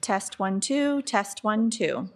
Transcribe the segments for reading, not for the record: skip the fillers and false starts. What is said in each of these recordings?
Test 1, 2, test 1, 2.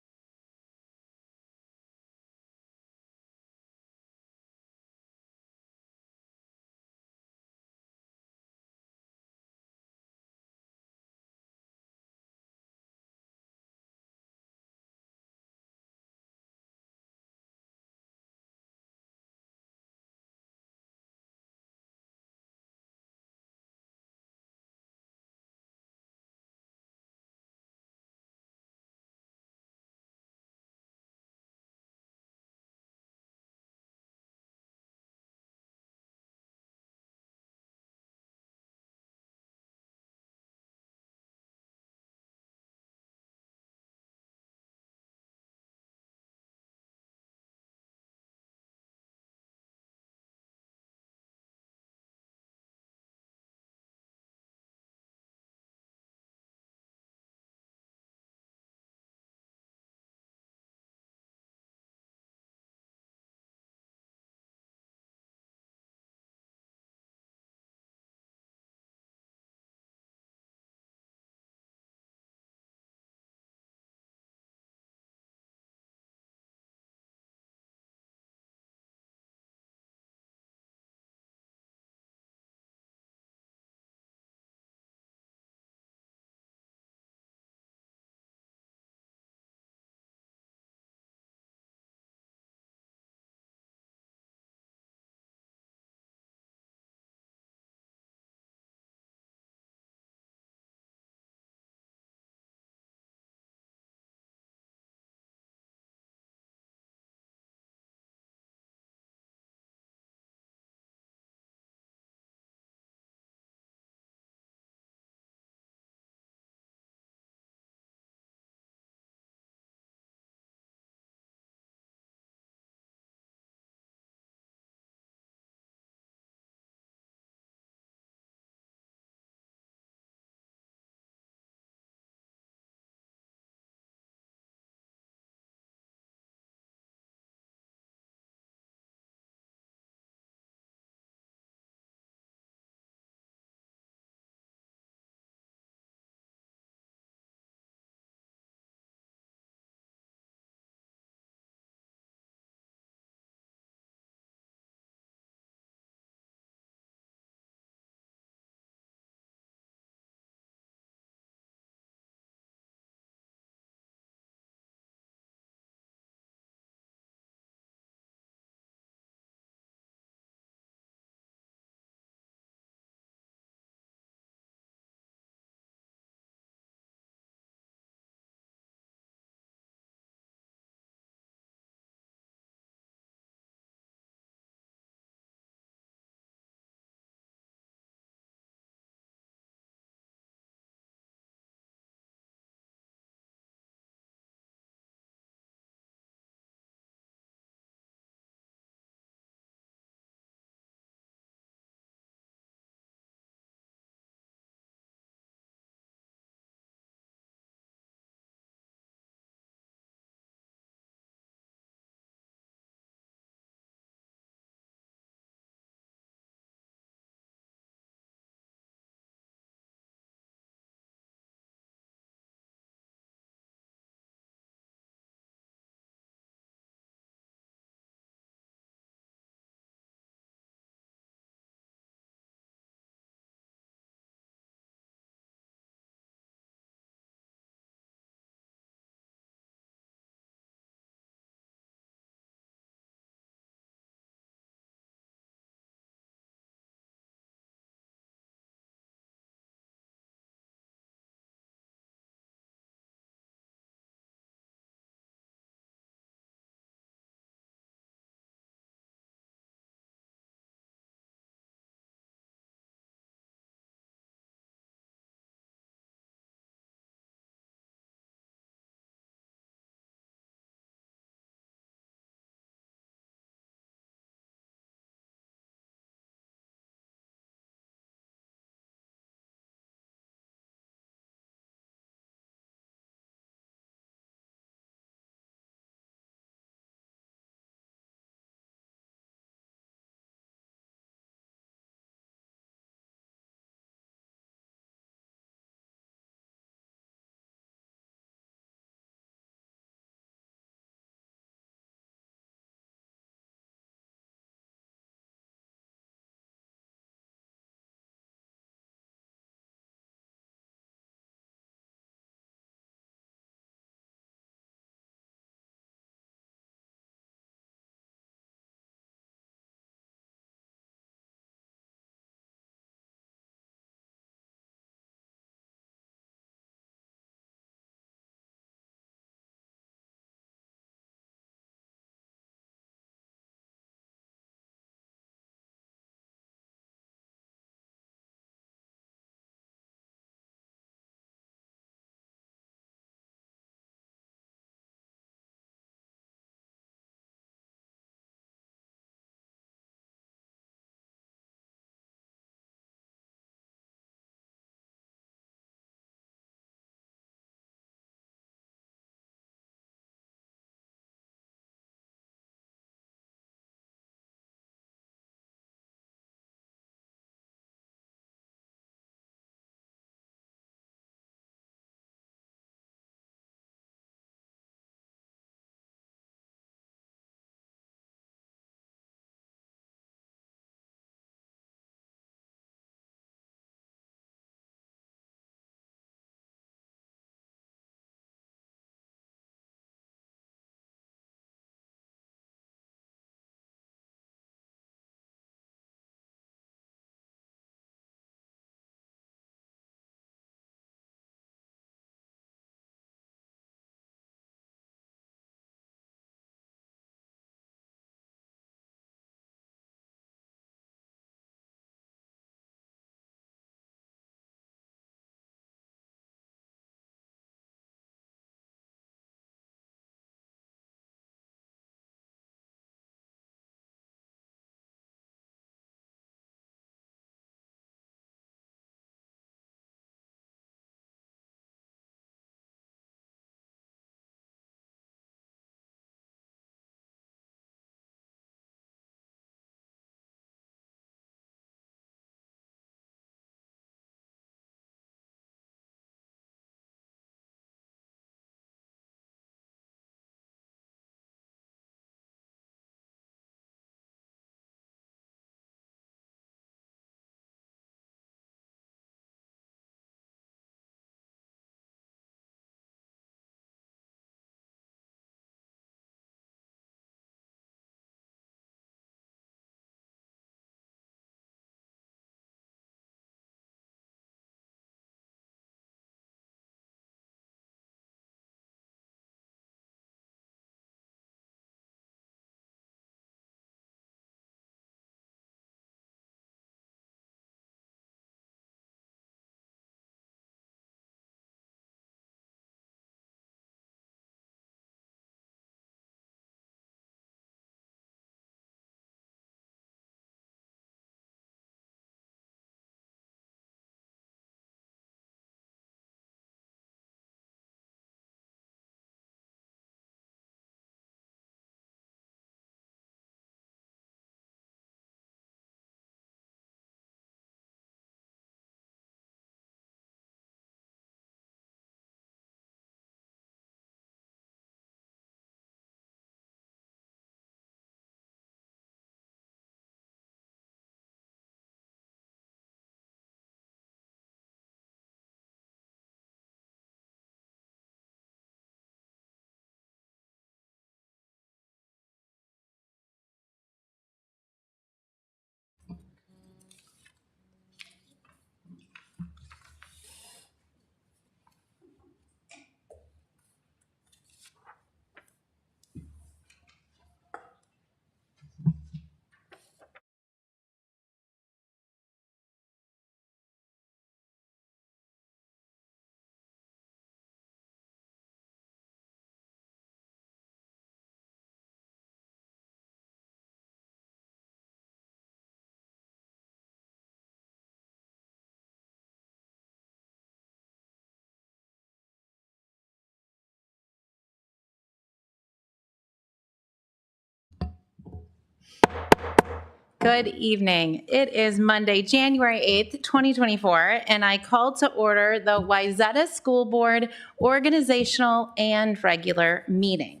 Good evening. It is Monday, January 8th, 2024, and I call to order the Wayzata School Board organizational and regular meeting.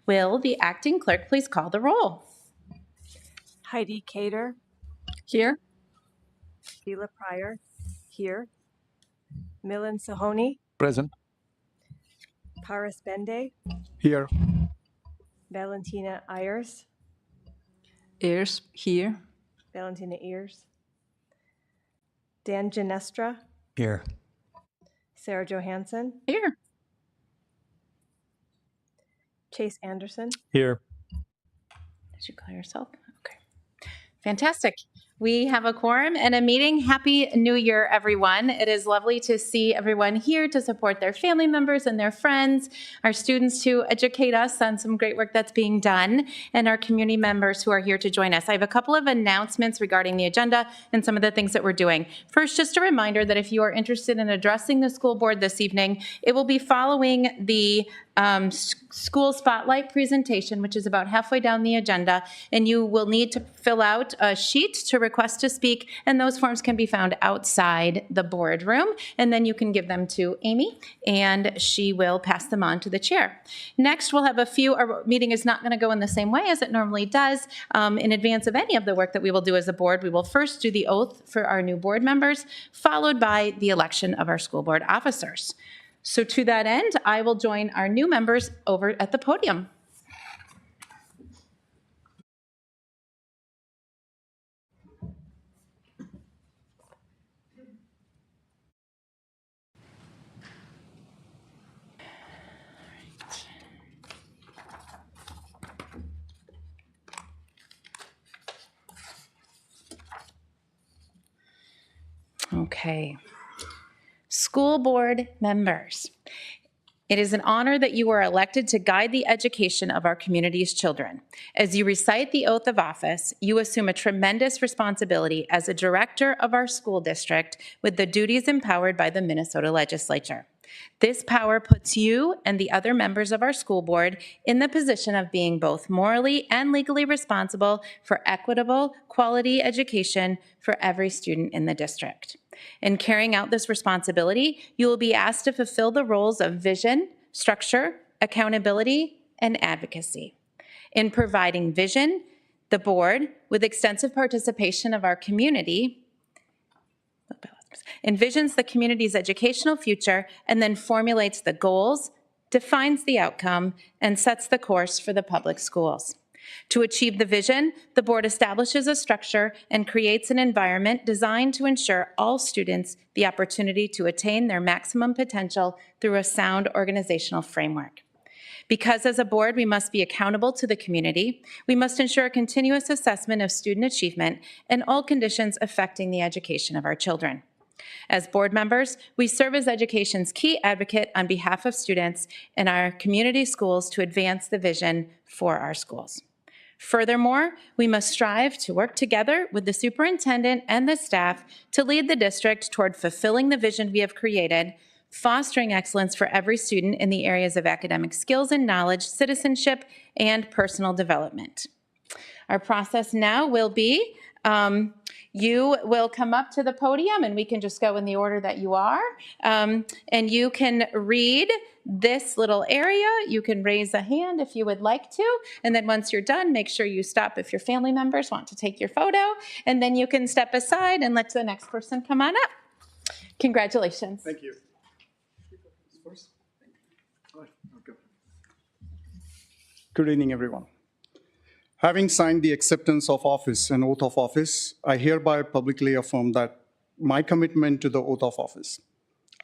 Will the acting clerk please call the roll? Heidi Cater, Here. Sheila Pryor, here. Milan Sahoni, Present. Paris Bende, Here. Valentina Ayers, Ears here. Valentina Ears, Dan Ginestra, Here. Sarah Johansson, Here. Chase Anderson. Here. Did you call yourself? Okay. Fantastic. We have a quorum and a meeting. Happy New Year, everyone. It is lovely to see everyone here to support their family members and their friends, our students to educate us on some great work that's being done, and our community members who are here to join us. I have a couple of announcements regarding the agenda and some of the things that we're doing. First, just a reminder that if you are interested in addressing the school board this evening, it will be following the school spotlight presentation, which is about halfway down the agenda, and you will need to fill out a sheet to request to speak, and those forms can be found outside the boardroom, and then you can give them to Amy, and she will pass them on to the chair. Next, we'll have our meeting is not going to go in the same way as it normally does. In advance of any of the work that we will do as a board, we will first do the oath for our new board members, followed by the election of our school board officers. So to that end, I will join our new members over at the podium. Okay. School board members. It is an honor that you are elected to guide the education of our community's children. As you recite the oath of office, you assume a tremendous responsibility as a director of our school district with the duties empowered by the Minnesota legislature. This power puts you and the other members of our school board in the position of being both morally and legally responsible for equitable, quality education for every student in the district. In carrying out this responsibility, you will be asked to fulfill the roles of vision, structure, accountability, and advocacy. In providing vision, the board, with extensive participation of our community, envisions the community's educational future and then formulates the goals, defines the outcome, and sets the course for the public schools. To achieve the vision, the board establishes a structure and creates an environment designed to ensure all students the opportunity to attain their maximum potential through a sound organizational framework. Because as a board, we must be accountable to the community, we must ensure a continuous assessment of student achievement and all conditions affecting the education of our children. As board members, we serve as education's key advocate on behalf of students in our community schools to advance the vision for our schools. Furthermore, we must strive to work together with the superintendent and the staff to lead the district toward fulfilling the vision we have created, fostering excellence for every student in the areas of academic skills and knowledge, citizenship, and personal development. Our process now will be you will come up to the podium, and we can just go in the order that you are, and you can read this little area. You can raise a hand if you would like to, and then once you're done, make sure you stop if your family members want to take your photo, and then you can step aside and let the next person come on up. Congratulations. Thank you. Good evening, everyone. Having signed the acceptance of office and oath of office, I hereby publicly affirm that my commitment to the oath of office.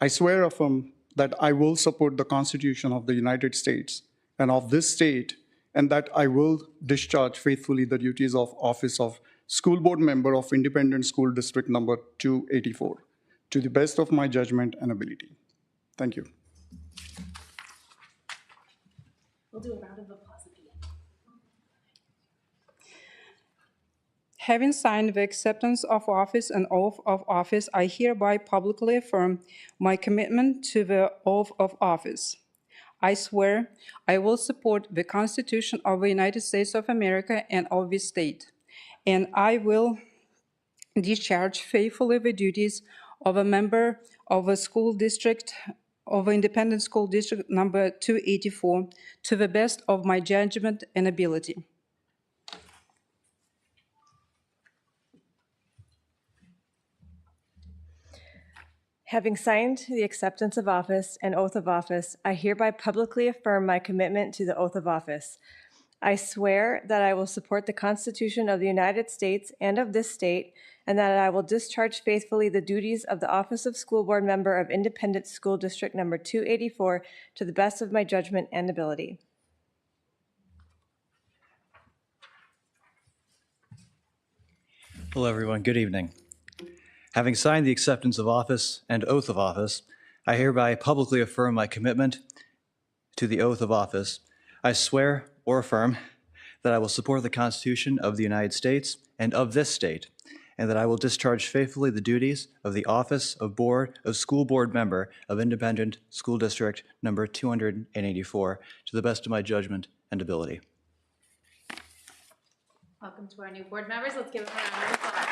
I swear affirm that I will support the Constitution of the United States and of this state, and that I will discharge faithfully the duties of office of School Board Member of Independent School District Number 284 to the best of my judgment and ability. Thank you. We'll do a round of applause at the end. Having signed the acceptance of office and oath of office, I hereby publicly affirm my commitment to the oath of office. I swear I will support the Constitution of the United States of America and of this state, and I will discharge faithfully the duties of a member of a school district of Independent School District number 284 to the best of my judgment and ability. Having signed the acceptance of office and oath of office, I hereby publicly affirm my commitment to the oath of office. I swear that I will support the Constitution of the United States and of this state, and that I will discharge faithfully the duties of the office of School Board Member of Independent School District number 284 to the best of my judgment and ability. Hello, everyone. Good evening. Having signed the acceptance of office and oath of office, I hereby publicly affirm my commitment to the oath of office. I swear or affirm that I will support the Constitution of the United States and of this state, and that I will discharge faithfully the duties of the office of School Board Member of Independent School District number 284 to the best of my judgment and ability. Welcome to our new board members. Let's give them a round of applause.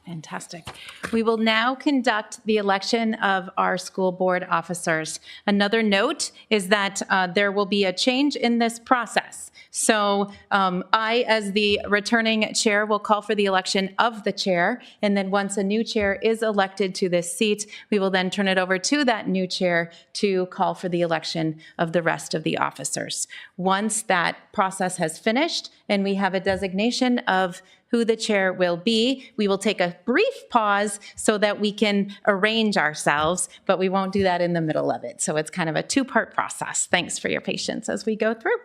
Fantastic. We will now conduct the election of our school board officers. Another note is that there will be a change in this process. So I, as the returning chair, will call for the election of the chair. And then once a new chair is elected to this seat, we will then turn it over to that new chair to call for the election of the rest of the officers. Once that process has finished and we have a designation of who the chair will be, we will take a brief pause so that we can arrange ourselves, but we won't do that in the middle of it. So it's kind of a two-part process. Thanks for your patience as we go through.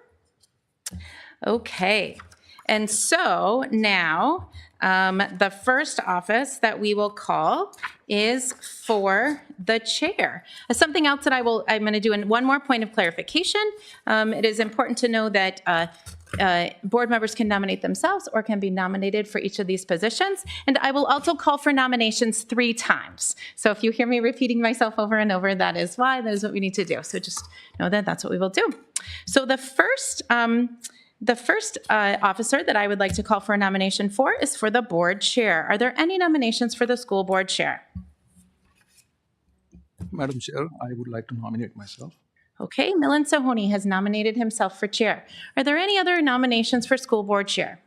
Okay, and so now the first office that we will call is for the chair. Something else that I'm going to do, and one more point of clarification. It is important to know that board members can nominate themselves or can be nominated for each of these positions. And I will also call for nominations 3 times. So if you hear me repeating myself over and over, that is why. That is what we need to do. So just know that that's what we will do. So the first officer that I would like to call for a nomination for is for the board chair. Are there any nominations for the school board chair? Madam Chair, I would like to nominate myself. Okay, Milind Sahoni has nominated himself for chair. Are there any other nominations for school board chair?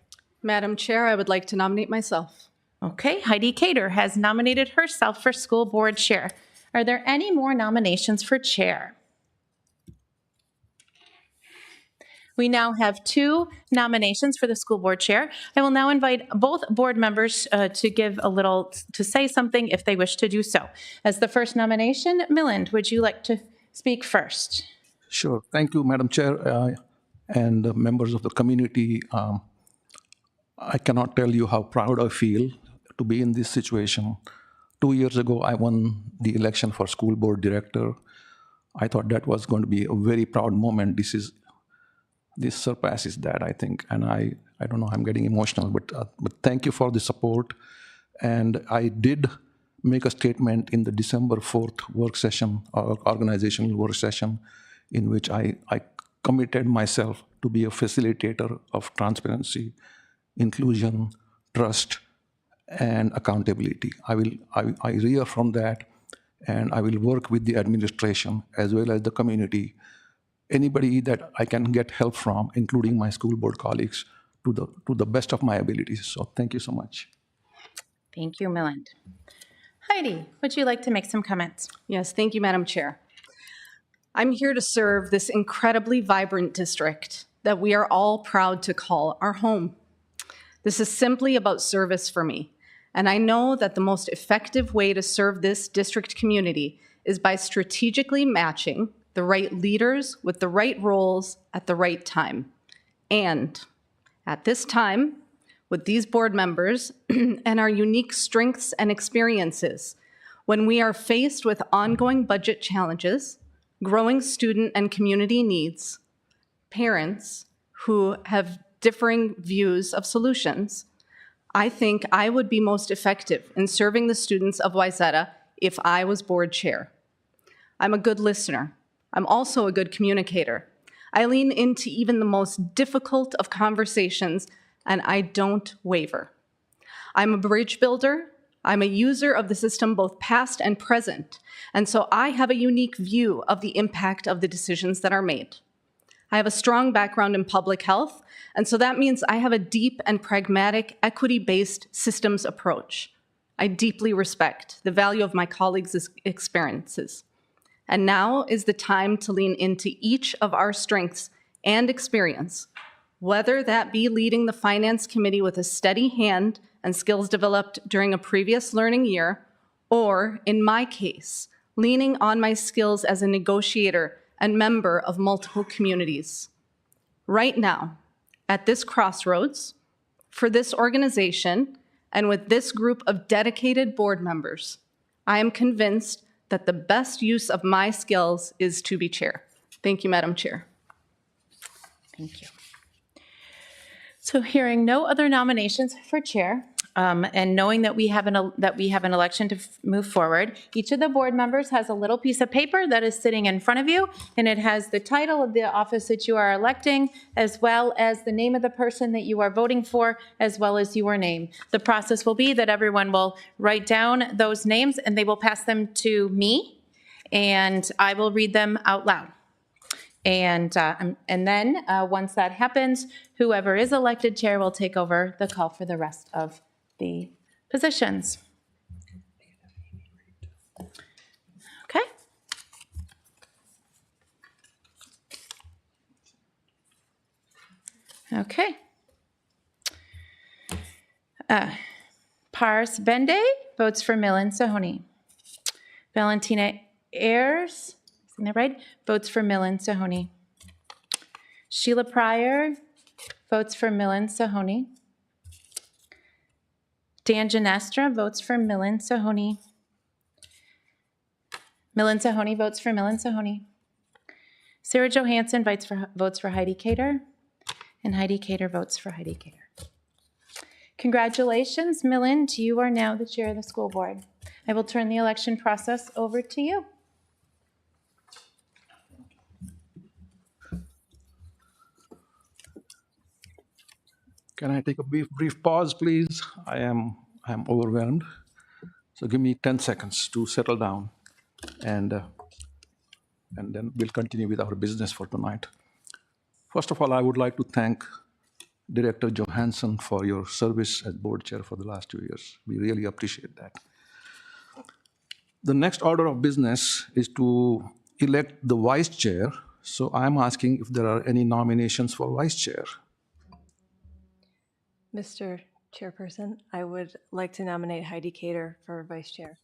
Madam Chair, I would like to nominate myself. Okay, Heidi Cater has nominated herself for school board chair. Are there any more nominations for chair? We now have 2 nominations for the school board chair. I will now invite both board members to say something if they wish to do so. As the first nomination, Milind, would you like to speak first? Sure. Thank you, Madam Chair, and members of the community. I cannot tell you how proud I feel to be in this situation. 2 years ago, I won the election for school board director. I thought that was going to be a very proud moment. This surpasses that, I think, and I don't know, I'm getting emotional, but thank you for the support. And I did make a statement in the December 4th work session, or organizational work session, in which I committed myself to be a facilitator of transparency, inclusion, trust, and accountability. I reaffirm that, and I will work with the administration as well as the community, anybody that I can get help from, including my school board colleagues, to the best of my abilities. So thank you so much. Thank you, Milind. Heidi, would you like to make some comments? Yes, thank you, Madam Chair. I'm here to serve this incredibly vibrant district that we are all proud to call our home. This is simply about service for me, and I know that the most effective way to serve this district community is by strategically matching the right leaders with the right roles at the right time. And at this time, with these board members and our unique strengths and experiences when we are faced with ongoing budget challenges, growing student and community needs, parents who have differing views of solutions, I think I would be most effective in serving the students of Wayzata if I was board chair. I'm a good listener. I'm also a good communicator. I lean into even the most difficult of conversations, and I don't waver. I'm a bridge builder. I'm a user of the system, both past and present, and so I have a unique view of the impact of the decisions that are made. I have a strong background in public health, and so that means I have a deep and pragmatic, equity-based systems approach. I deeply respect the value of my colleagues' experiences. And now is the time to lean into each of our strengths and experience, whether that be leading the Finance Committee with a steady hand and skills developed during a previous learning year, or, in my case, leaning on my skills as a negotiator and member of multiple communities. Right now, at this crossroads, for this organization, and with this group of dedicated board members, I am convinced that the best use of my skills is to be chair. Thank you, Madam Chair. Thank you. So hearing no other nominations for chair, and knowing that we have an election to move forward, each of the board members has a little piece of paper that is sitting in front of you, and it has the title of the office that you are electing, as well as the name of the person that you are voting for, as well as your name. The process will be that everyone will write down those names, and they will pass them to me, and I will read them out loud. And then, once that happens, whoever is elected chair will take over the call for the rest of the positions. Okay. Okay. Pars Bende votes for Millen Sahoni. Valentina Ayers, isn't that right? Votes for Millen Sahoni. Sheila Pryor votes for Millen Sahoni. Dan Ginestra votes for Millen Sahoni. Millen Sahoni votes for Millen Sahoni. Sarah Johansson votes for Heidi Cater, and Heidi Cater votes for Heidi Cater. Congratulations, Millen. You are now the chair of the school board. I will turn the election process over to you. Can I take a brief pause, please? I am overwhelmed. So give me 10 seconds to settle down, and then we'll continue with our business for tonight. First of all, I would like to thank Director Johansson for your service as board chair for the last 2 years. We really appreciate that. The next order of business is to elect the vice chair. So I'm asking if there are any nominations for vice chair. Mr. Chairperson, I would like to nominate Heidi Cater for vice chair.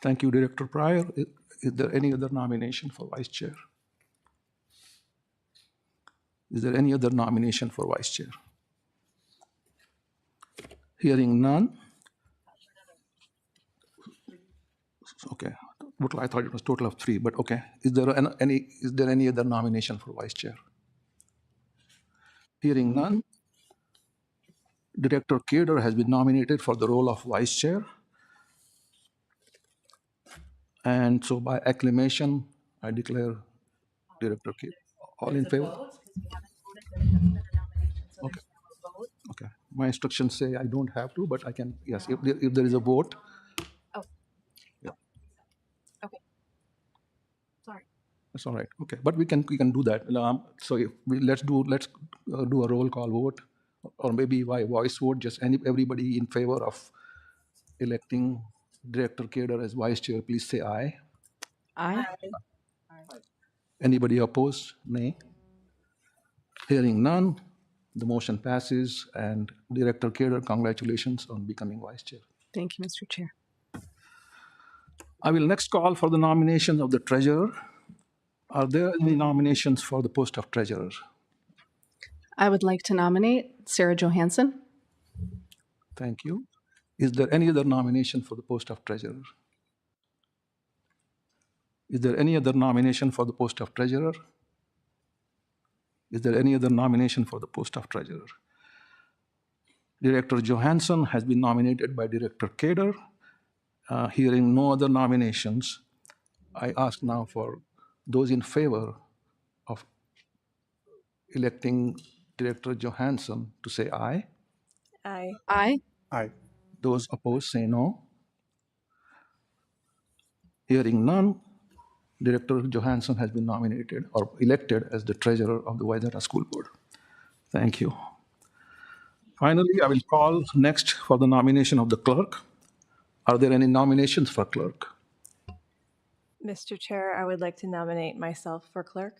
Thank you, Director Pryor. Is there any other nomination for vice chair? Is there any other nomination for vice chair? Hearing none. Okay, I thought it was total of 3, but okay. Is there any other nomination for vice chair? Hearing none. Director Cater has been nominated for the role of vice chair. And so by acclamation, I declare Director Cater. All in favor? Okay. Okay. My instructions say I don't have to, but I can, yes, if there is a vote. Oh. Yeah. Okay. Sorry. That's all right. Okay, but we can do that. So if let's do a roll call vote, or maybe by voice vote. Just everybody in favor of electing Director Cater as vice chair, please say aye. Aye. Anybody opposed? Nay. Hearing none, the motion passes, and Director Cater, congratulations on becoming vice chair. Thank you, Mr. Chair. I will next call for the nomination of the treasurer. Are there any nominations for the post of treasurer? I would like to nominate Sarah Johansson. Thank you. Is there any other nomination for the post of treasurer? Is there any other nomination for the post of treasurer? Is there any other nomination for the post of treasurer? Director Johansson has been nominated by Director Kader. Hearing no other nominations, I ask now for those in favor of electing Director Johansson to say aye. Aye. Aye. Aye. Those opposed say no. Hearing none, Director Johansson has been nominated or elected as the treasurer of the Wayzata School Board. Thank you. Finally, I will call next for the nomination of the clerk. Are there any nominations for clerk? Mr. Chair, I would like to nominate myself for clerk.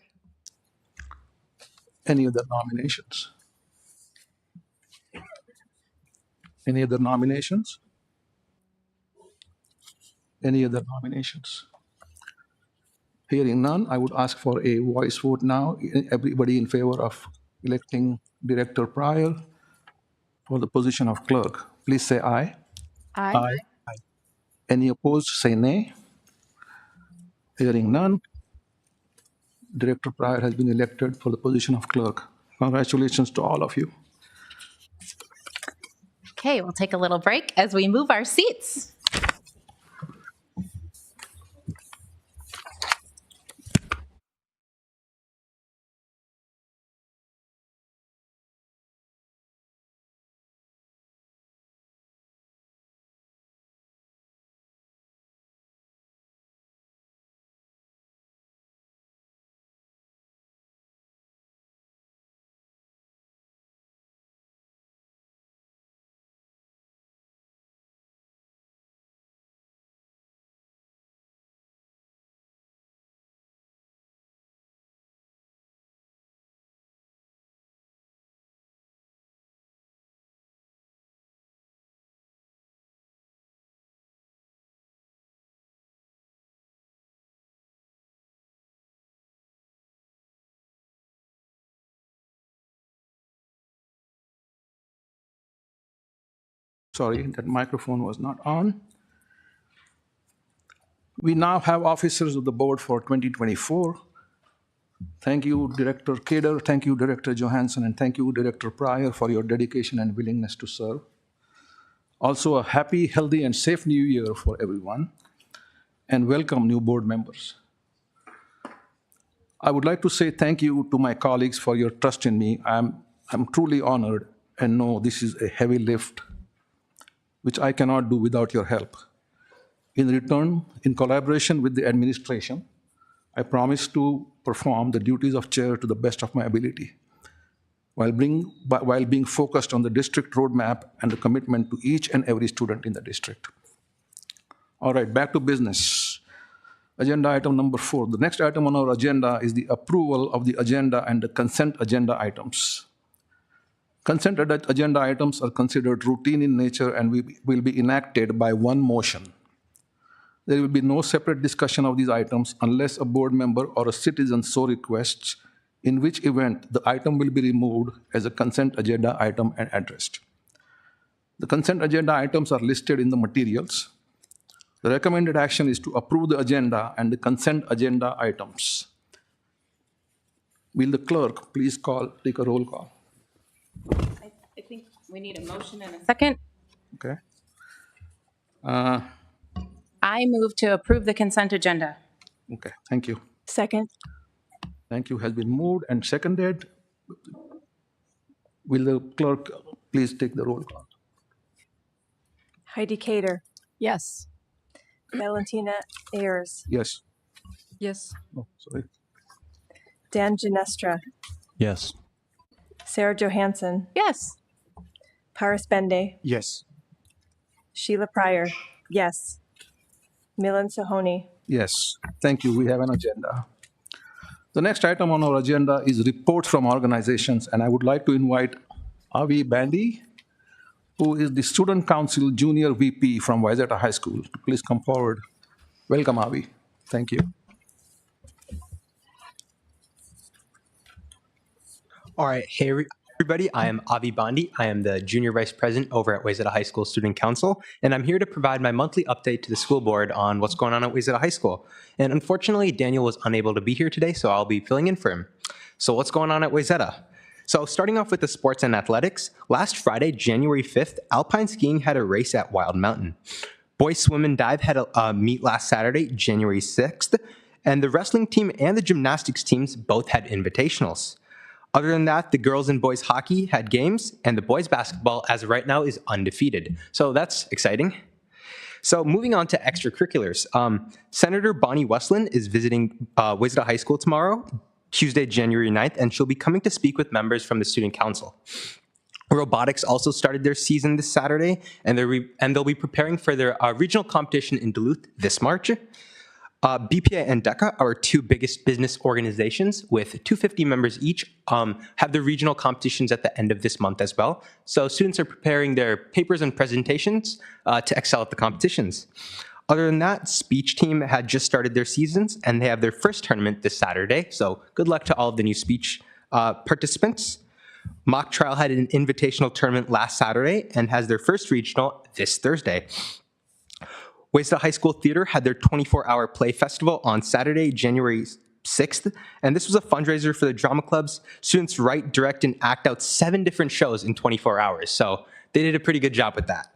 Any other nominations? Any other nominations? Any other nominations? Hearing none, I would ask for a voice vote now. Everybody in favor of electing Director Pryor for the position of clerk, please say aye. Aye. Any opposed, say nay. Hearing none, Director Pryor has been elected for the position of clerk. Congratulations to all of you. Okay, we'll take a little break as we move our seats. Sorry, that microphone was not on. We now have officers of the board for 2024. Thank you, Director Kader. Thank you, Director Johansson, and thank you, Director Pryor, for your dedication and willingness to serve. Also, a happy, healthy, and safe new year for everyone, and welcome new board members. I would like to say thank you to my colleagues for your trust in me. I'm truly honored and know this is a heavy lift, which I cannot do without your help. In return, in collaboration with the administration, I promise to perform the duties of chair to the best of my ability, while being focused on the district roadmap and the commitment to each and every student in the district. All right, back to business. Agenda item number 4. The next item on our agenda is the approval of the agenda and the consent agenda items. Consent agenda items are considered routine in nature and will be enacted by one motion. There will be no separate discussion of these items unless a board member or a citizen so requests, in which event the item will be removed as a consent agenda item and addressed. The consent agenda items are listed in the materials. The recommended action is to approve the agenda and the consent agenda items. Will the clerk please take a roll call? I think we need a motion and a second. Okay. I move to approve the consent agenda. Okay, thank you. Second. Thank you has been moved and seconded. Will the clerk please take the roll call? Heidi Kader. Yes. Valentina Ayers. Yes. Yes. Oh, sorry. Dan Ginestra. Yes. Sarah Johansson. Yes. Paris Bende. Yes. Sheila Pryor. Yes. Milan Sahoni. Yes, thank you. We have an agenda. The next item on our agenda is reports from organizations, and I would like to invite Avi Bandy, who is the Student Council Junior VP from Wayzata High School. Please come forward. Welcome, Avi. Thank you. All right, hey, Everybody, I am Avi Bondi. I am the Junior Vice President over at Wayzata High School Student Council, and I'm here to provide my monthly update to the school board on what's going on at Wayzata High School. And unfortunately, Daniel was unable to be here today, so I'll be filling in for him. So what's going on at Wayzata? So starting off with the sports and athletics, last Friday, January 5th, alpine skiing had a race at Wild Mountain. Boys swim and dive had a meet last Saturday, January 6th, and the wrestling team and the gymnastics teams both had invitationals. Other than that, the girls and boys hockey had games, and the boys basketball, as of right now, is undefeated. So that's exciting. So moving on to extracurriculars, Senator Bonnie Westland is visiting Wayzata High School tomorrow, Tuesday, January 9th, and she'll be coming to speak with members from the Student Council. Robotics also started their season this Saturday, and they'll be preparing for their regional competition in Duluth this March. BPA and DECA, our two biggest business organizations with 250 members each, have their regional competitions at the end of this month as well. So students are preparing their papers and presentations to excel at the competitions. Other than that, speech team had just started their seasons and they have their first tournament this Saturday. So good luck to all of the new speech participants. Mock Trial had an invitational tournament last Saturday and has their first regional this Thursday. Wayzata High School Theater had their 24-hour play festival on Saturday, January 6th, and this was a fundraiser for the drama clubs. Students write, direct, and act out 7 different shows in 24 hours, so they did a pretty good job with that.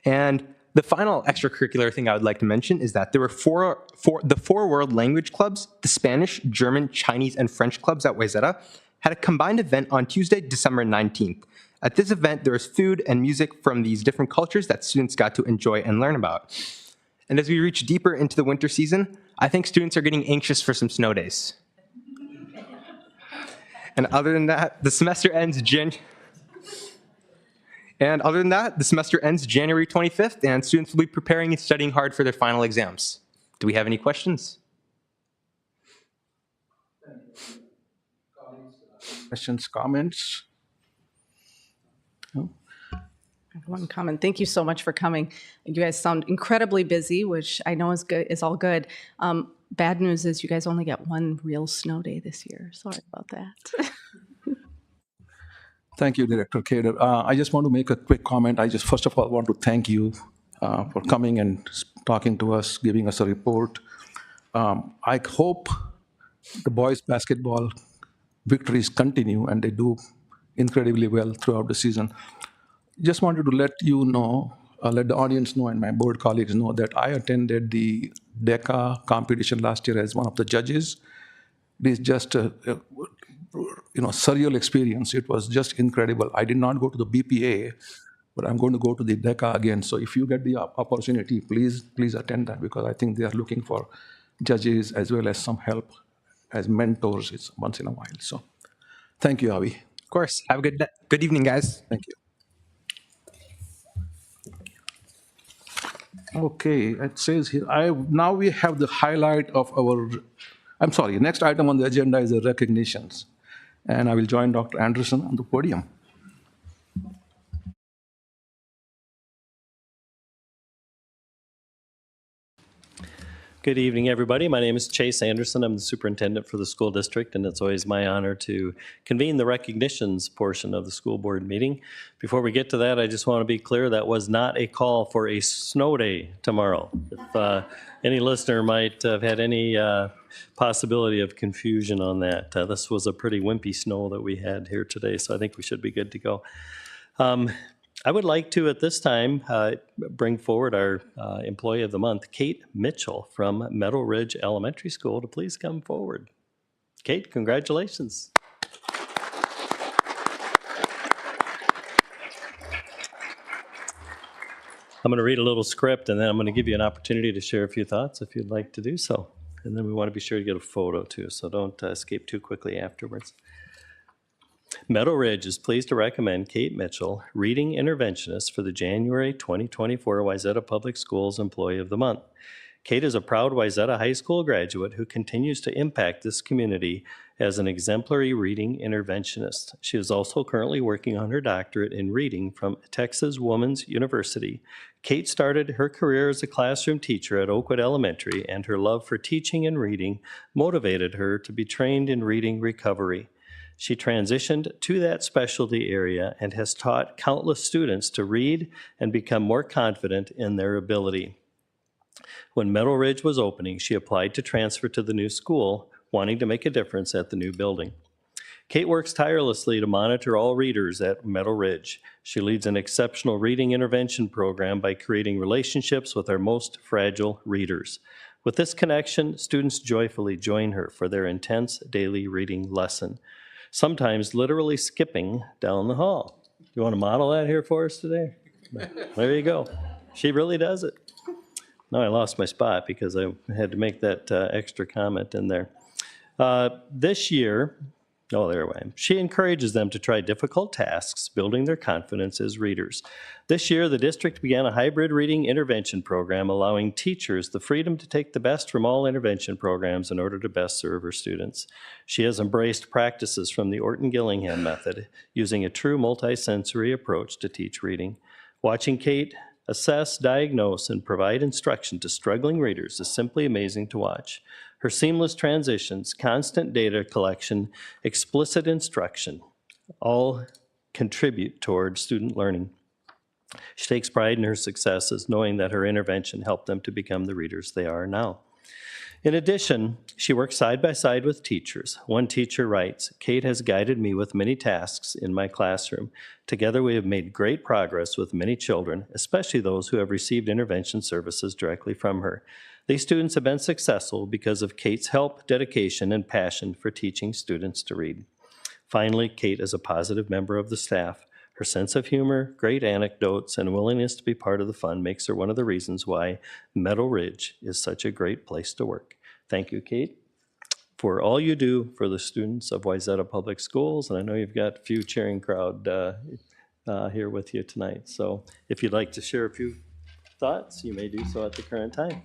And the final extracurricular thing I would like to mention is that there were the four world language clubs, the Spanish, German, Chinese, and French clubs at Wayzata, had a combined event on Tuesday, December 19th. At this event, there was food and music from these different cultures that students got to enjoy and learn about. And as we reach deeper into the winter season, I think students are getting anxious for some snow days. And other than that, the semester ends January 25th, and students will be preparing and studying hard for their final exams. Do we have any questions? Questions, comments? No? I have one comment. Thank you so much for coming. You guys sound incredibly busy, which I know is good, is all good. Bad news is you guys only get one real snow day this year. Sorry about that. Thank you, Director Kader. I just want to make a quick comment. I just first of all want to thank you for coming and talking to us, giving us a report. I hope the boys basketball victories continue and they do incredibly well throughout the season. Just wanted to let you know, let the audience know and my board colleagues know that I attended the DECA competition last year as one of the judges. It is just a surreal experience. It was just incredible. I did not go to the BPA, but I'm going to go to the DECA again. So if you get the opportunity, please attend that because I think they are looking for judges as well as some help as mentors. It's once in a while. So thank you, Avi. Of course. Have a good evening, guys. Thank you. Okay, it says here, now we have the highlight of our, next item on the agenda is the recognitions. And I will join Dr. Anderson on the podium. Good evening, everybody. My name is Chase Anderson. I'm the superintendent for the school district, and it's always my honor to convene the recognitions portion of the school board meeting. Before we get to that, I just want to be clear that was not a call for a snow day tomorrow. If any listener might have had any possibility of confusion on that, this was a pretty wimpy snow that we had here today, so I think we should be good to go. I would like to, at this time, bring forward our Employee of the Month, Kate Mitchell from Meadow Ridge Elementary School, to please come forward. Kate, congratulations. I'm going to read a little script, and then I'm going to give you an opportunity to share a few thoughts if you'd like to do so. And then we want to be sure to get a photo, too, so don't escape too quickly afterwards. Meadow Ridge is pleased to recommend Kate Mitchell, Reading Interventionist, for the January 2024 Wayzata Public Schools Employee of the Month. Kate is a proud Wayzata High School graduate who continues to impact this community as an exemplary reading interventionist. She is also currently working on her doctorate in reading from Texas Woman's University. Kate started her career as a classroom teacher at Oakwood Elementary, and her love for teaching and reading motivated her to be trained in reading recovery. She transitioned to that specialty area and has taught countless students to read and become more confident in their ability. When Meadow Ridge was opening, she applied to transfer to the new school, wanting to make a difference at the new building. Kate works tirelessly to monitor all readers at Meadow Ridge. She leads an exceptional reading intervention program by creating relationships with our most fragile readers. With this connection, students joyfully join her for their intense daily reading lesson, sometimes literally skipping down the hall. You want to model that here for us today? There you go. She really does it. Now I lost my spot because I had to make that extra comment in there. This year, there I am. She encourages them to try difficult tasks, building their confidence as readers. This year, the district began a hybrid reading intervention program, allowing teachers the freedom to take the best from all intervention programs in order to best serve her students. She has embraced practices from the Orton-Gillingham method, using a true multisensory approach to teach reading. Watching Kate assess, diagnose, and provide instruction to struggling readers is simply amazing to watch. Her seamless transitions, constant data collection, explicit instruction, all contribute toward student learning. She takes pride in her successes, knowing that her intervention helped them to become the readers they are now. In addition, she works side by side with teachers. One teacher writes, "Kate has guided me with many tasks in my classroom. Together we have made great progress with many children, especially those who have received intervention services directly from her. These students have been successful because of Kate's help, dedication, and passion for teaching students to read." Finally, Kate is a positive member of the staff. Her sense of humor, great anecdotes, and willingness to be part of the fun makes her one of the reasons why Meadow Ridge is such a great place to work. Thank you, Kate, for all you do for the students of Wayzata Public Schools, and I know you've got a few cheering crowd here with you tonight. So if you'd like to share a few thoughts, you may do so at the current time.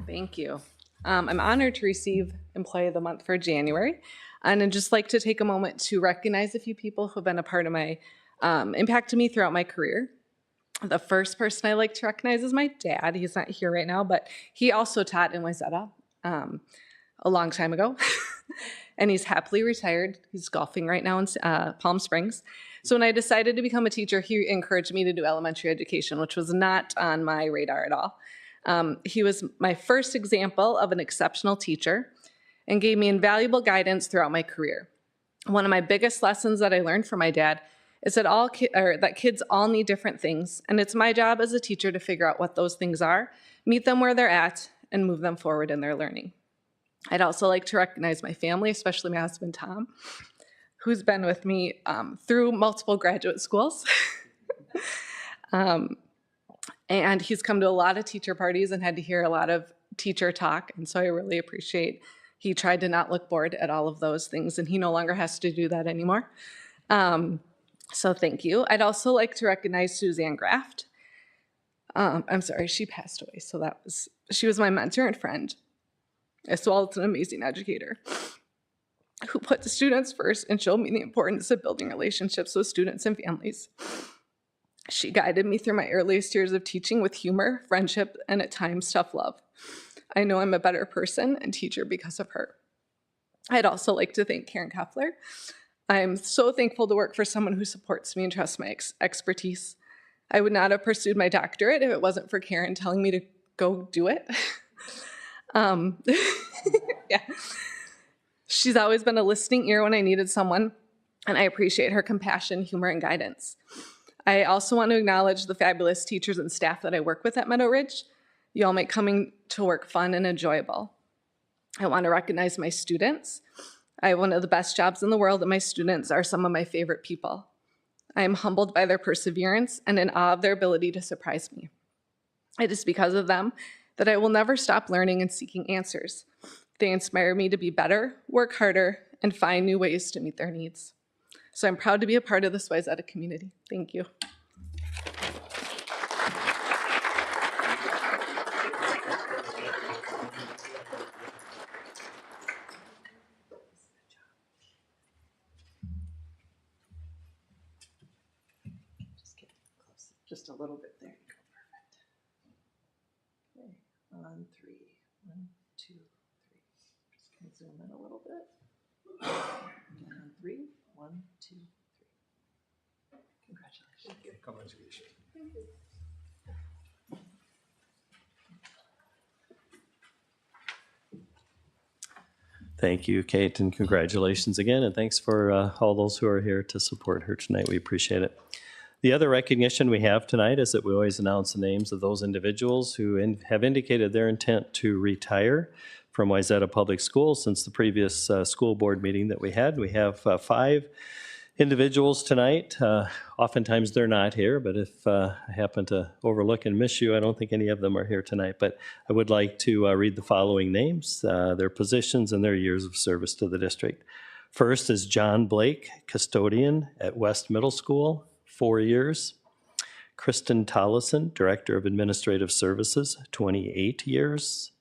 Thank you. I'm honored to receive Employee of the Month for January, and I'd just like to take a moment to recognize a few people who have been a part of my impact to me throughout my career. The first person I like to recognize is my dad. He's not here right now, but he also taught in Wayzata a long time ago, and he's happily retired. He's golfing right now in Palm Springs. So when I decided to become a teacher, he encouraged me to do elementary education, which was not on my radar at all. He was my first example of an exceptional teacher and gave me invaluable guidance throughout my career. One of my biggest lessons that I learned from my dad is that kids all need different things, and it's my job as a teacher to figure out what those things are, meet them where they're at, and move them forward in their learning. I'd also like to recognize my family, especially my husband, Tom, who's been with me through multiple graduate schools. And he's come to a lot of teacher parties and had to hear a lot of teacher talk, and so I really appreciate he tried to not look bored at all of those things, and he no longer has to do that anymore. So thank you. I'd also like to recognize Suzanne Graft. I'm sorry, she passed away, so she was my mentor and friend, as well as an amazing educator who put the students first and showed me the importance of building relationships with students and families. She guided me through my earliest years of teaching with humor, friendship, and at times tough love. I know I'm a better person and teacher because of her. I'd also like to thank Karen Koeffler. I'm so thankful to work for someone who supports me and trusts my expertise. I would not have pursued my doctorate if it wasn't for Karen telling me to go do it. Yeah. She's always been a listening ear when I needed someone, and I appreciate her compassion, humor, and guidance. I also want to acknowledge the fabulous teachers and staff that I work with at Meadow Ridge. You all make coming to work fun and enjoyable. I want to recognize my students. I have one of the best jobs in the world, and my students are some of my favorite people. I am humbled by their perseverance and in awe of their ability to surprise me. It is because of them that I will never stop learning and seeking answers. They inspire me to be better, work harder, and find new ways to meet their needs. So I'm proud to be a part of this Wayzata community. Thank you. Just a little bit there. Perfect. Okay, on 3. 1, 2, 3. zoom in a little bit. And 3, 1, 2, 3. Congratulations. Congratulations. Thank you, Kate, and congratulations again, and thanks for all those who are here to support her tonight. We appreciate it. The other recognition we have tonight is that we always announce the names of those individuals who have indicated their intent to retire from Wayzata Public Schools since the previous school board meeting that we had. We have 5 individuals tonight. Oftentimes they're not here, but if I happen to overlook and miss you, I don't think any of them are here tonight. But I would like to read the following names, their positions, and their years of service to the district. First is John Blake, custodian at West Middle School, 4 years. Kristen Tollison, Director of Administrative Services, 28 years.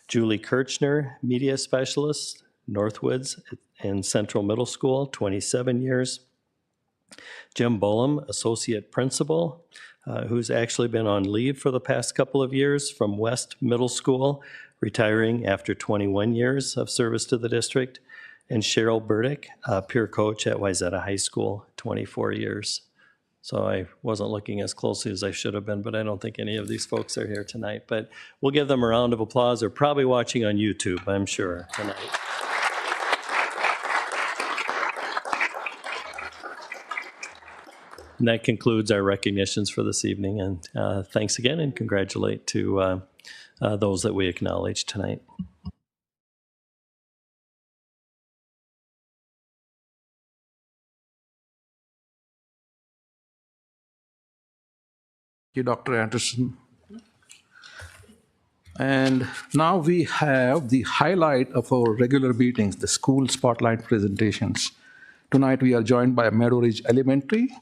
Julie Kirchner, Media Specialist, Northwoods and Central Middle School, 27 years. Jim Bolam, Associate Principal, who's actually been on leave for the past couple of years from West Middle School, retiring after 21 years of service to the district. And Cheryl Burdick, peer coach at Wayzata High School, 24 years. So I wasn't looking as closely as I should have been, but I don't think any of these folks are here tonight. But we'll give them a round of applause. They're probably watching on YouTube, I'm sure, tonight. And that concludes our recognitions for this evening. And thanks again, and congratulate to those that we acknowledge tonight. Thank you, Dr. Anderson. And now we have the highlight of our regular meetings, the school spotlight presentations. Tonight we are joined by Meadow Ridge Elementary,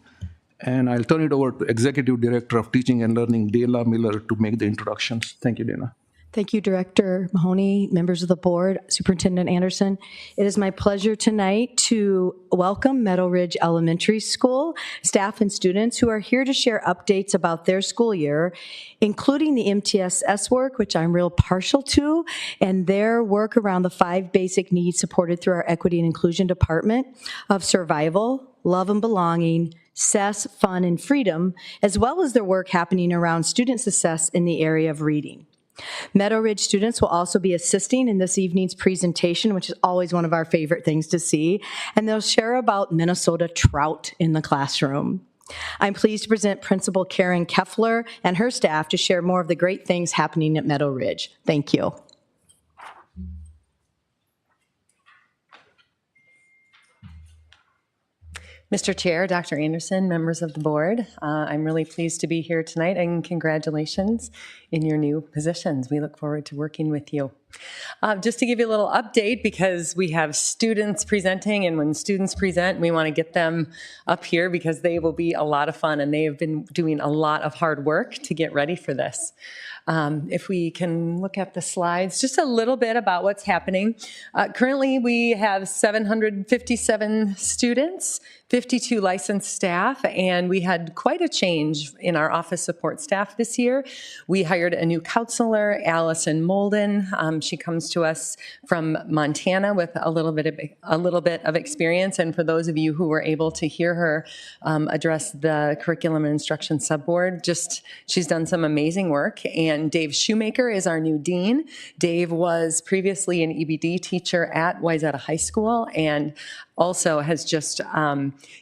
and I'll turn it over to Executive Director of Teaching and Learning, Dana Miller, to make the introductions. Thank you, Dana. Thank you, Director Mahoney, members of the board, Superintendent Anderson. It is my pleasure tonight to welcome Meadow Ridge Elementary School staff and students who are here to share updates about their school year, including the MTSS work, which I'm real partial to, and their work around the 5 basic needs supported through our Equity and Inclusion Department of survival, love and belonging, SES, fun, and freedom, as well as their work happening around student success in the area of reading. Meadow Ridge students will also be assisting in this evening's presentation, which is always one of our favorite things to see, and they'll share about Minnesota trout in the classroom. I'm pleased to present Principal Karen Keffler and her staff to share more of the great things happening at Meadow Ridge. Thank you. Mr. Chair, Dr. Anderson, members of the board, I'm really pleased to be here tonight, and congratulations in your new positions. We look forward to working with you. Just to give you a little update, because we have students presenting, and when students present, we want to get them up here because they will be a lot of fun, and they have been doing a lot of hard work to get ready for this. If we can look at the slides, just a little bit about what's happening. Currently, we have 757 students, 52 licensed staff, and we had quite a change in our office support staff this year. We hired a new counselor, Allison Molden. She comes to us from Montana with a little bit of experience, and for those of you who were able to hear her address the Curriculum and Instruction Subboard, she's done some amazing work. And Dave Shoemaker is our new dean. Dave was previously an EBD teacher at Wayzata High School, and also has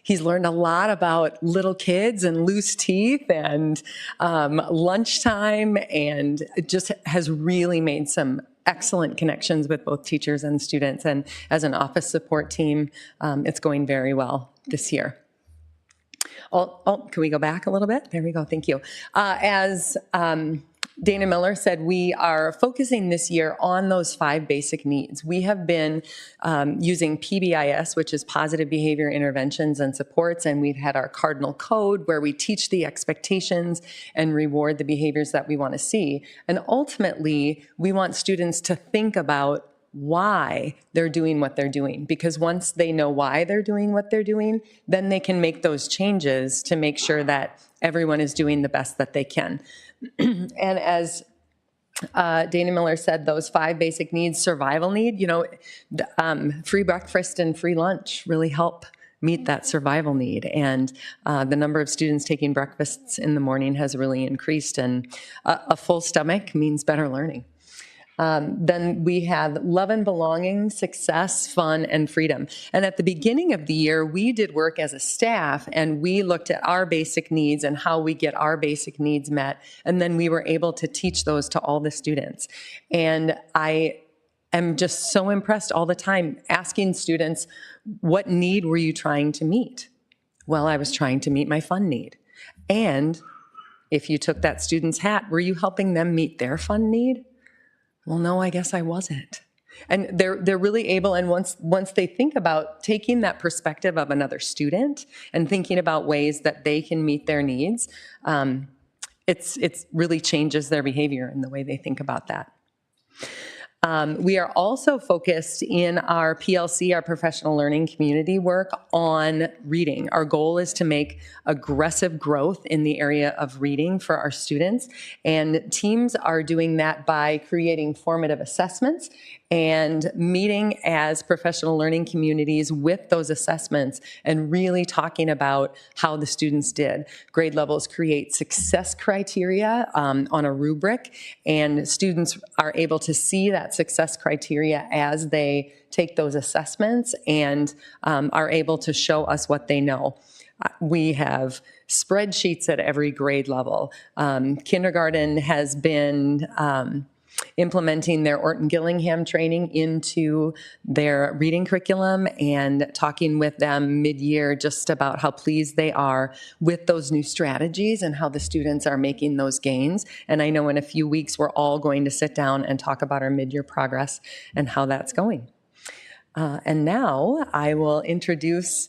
he's learned a lot about little kids and loose teeth and lunchtime, and just has really made some excellent connections with both teachers and students. And as an office support team, it's going very well this year. Can we go back a little bit? There we go, thank you. As Dana Miller said, we are focusing this year on those 5 basic needs. We have been using PBIS, which is Positive Behavior Interventions and Supports, and we've had our Cardinal Code where we teach the expectations and reward the behaviors that we want to see. And ultimately, we want students to think about why they're doing what they're doing, because once they know why they're doing what they're doing, then they can make those changes to make sure that everyone is doing the best that they can. And as Dana Miller said those 5 basic needs, survival need, free breakfast and free lunch really help meet that survival need. And the number of students taking breakfasts in the morning has really increased, and a full stomach means better learning. Then we have love and belonging, success, fun, and freedom. And at the beginning of the year, we did work as a staff, and we looked at our basic needs and how we get our basic needs met. And then we were able to teach those to all the students. And I am just so impressed all the time asking students, what need were you trying to meet? Well, I was trying to meet my fun need. And if you took that student's hat, were you helping them meet their fun need? Well, no, I guess I wasn't. And they're really able, and once they think about taking that perspective of another student and thinking about ways that they can meet their needs, it really changes their behavior and the way they think about that. We are also focused in our PLC, our professional learning community work, on reading. Our goal is to make aggressive growth in the area of reading for our students, and teams are doing that by creating formative assessments and meeting as professional learning communities with those assessments and really talking about how the students did. Grade levels create success criteria on a rubric, and students are able to see that success criteria as they take those assessments and are able to show us what they know. We have spreadsheets at every grade level. Kindergarten has been implementing their Orton-Gillingham training into their reading curriculum and talking with them mid-year just about how pleased they are with those new strategies and how the students are making those gains. And I know in a few weeks we're all going to sit down and talk about our mid-year progress and how that's going. And now I will introduce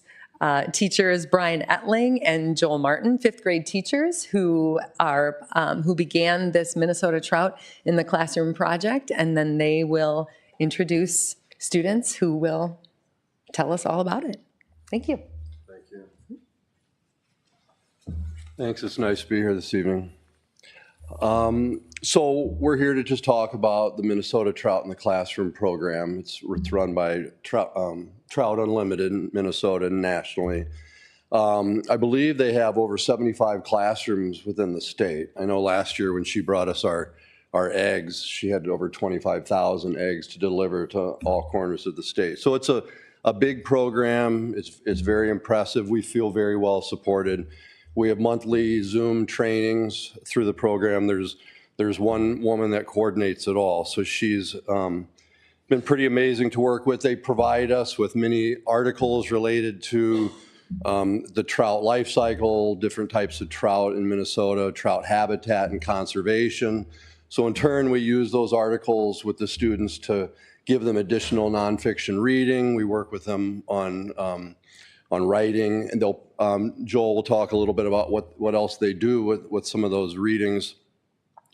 teachers Brian Etling and Joel Martin, 5th grade teachers who began this Minnesota Trout in the Classroom project, and then they will introduce students who will tell us all about it. Thank you. Thank you. Thanks, it's nice to be here this evening. So we're here to just talk about the Minnesota Trout in the Classroom program. It's run by Trout Unlimited in Minnesota and nationally. I believe they have over 75 classrooms within the state. I know last year when she brought us our eggs, she had over 25,000 eggs to deliver to all corners of the state. So it's a big program. It's very impressive. We feel very well supported. We have monthly Zoom trainings through the program. There's one woman that coordinates it all, so she's been pretty amazing to work with. They provide us with many articles related to the trout life cycle, different types of trout in Minnesota, trout habitat and conservation. So in turn, we use those articles with the students to give them additional nonfiction reading. We work with them on writing, and Joel will talk a little bit about what else they do with some of those readings.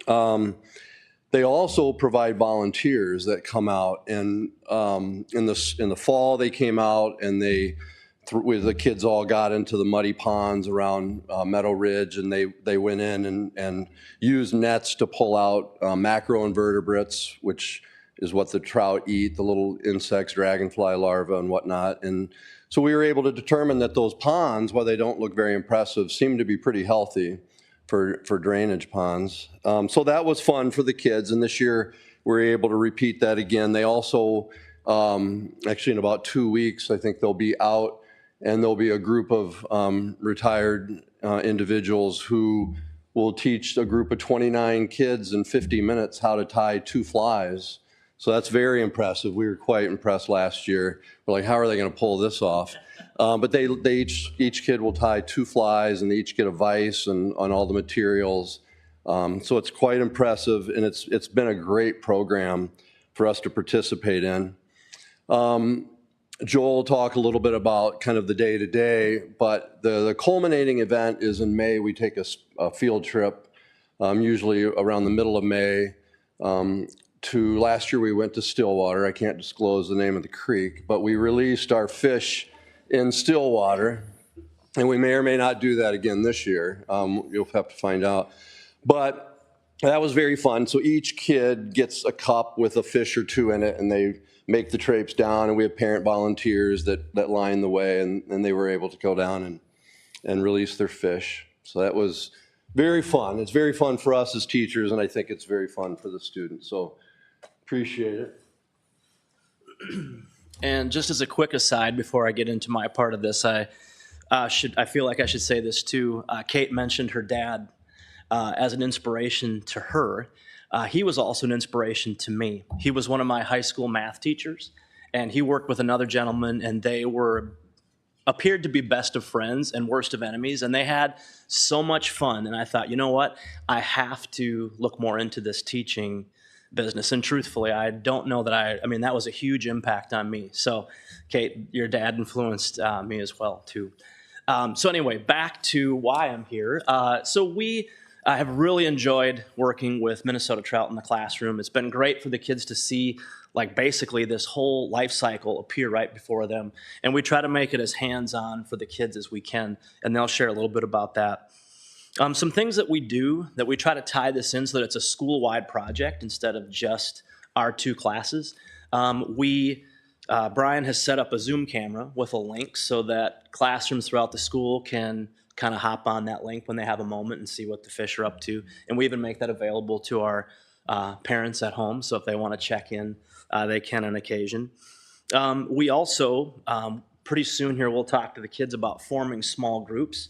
They also provide volunteers that come out, and in the fall they came out and the kids all got into the muddy ponds around Meadow Ridge, and they went in and used nets to pull out macroinvertebrates, which is what the trout eat, the little insects, dragonfly larvae and whatnot. And so we were able to determine that those ponds, while they don't look very impressive, seem to be pretty healthy for drainage ponds. So that was fun for the kids, and this year we were able to repeat that again. They also, actually in about 2 weeks, I think they'll be out, and there'll be a group of retired individuals who will teach a group of 29 kids in 50 minutes how to tie 2 flies. So that's very impressive. We were quite impressed last year. We're like, how are they going to pull this off? But they each kid will tie 2 flies, and they each get a vise and on all the materials. So it's quite impressive, and it's been a great program for us to participate in. Joel will talk a little bit about kind of the day-to-day, but the culminating event is in May. We take a field trip, usually around the middle of May. Last year we went to Stillwater. I can't disclose the name of the creek, but we released our fish in Stillwater, and we may or may not do that again this year. You'll have to find out. But that was very fun. So each kid gets a cup with a fish or two in it, and they make the trips down, and we have parent volunteers that line the way, and they were able to go down and release their fish. So that was very fun. It's very fun for us as teachers, and I think it's very fun for the students. So appreciate it. And just as a quick aside before I get into my part of this, I feel like I should say this too. Kate mentioned her dad as an inspiration to her. He was also an inspiration to me. He was one of my high school math teachers, and he worked with another gentleman, and they appeared to be best of friends and worst of enemies, and they had so much fun. And I thought, you know what? I have to look more into this teaching business. And truthfully, I don't know that I mean, that was a huge impact on me. So, Kate, your dad influenced me as well, too. So anyway, back to why I'm here. So we have really enjoyed working with Minnesota Trout in the classroom. It's been great for the kids to see like basically this whole life cycle appear right before them. And we try to make it as hands-on for the kids as we can. And they'll share a little bit about that. Some things that we do, that we try to tie this in so that it's a school-wide project instead of just our two classes. Brian has set up a Zoom camera with a link so that classrooms throughout the school can kind of hop on that link when they have a moment and see what the fish are up to. And we even make that available to our parents at home, so if they want to check in, they can on occasion. We also, pretty soon here, we'll talk to the kids about forming small groups.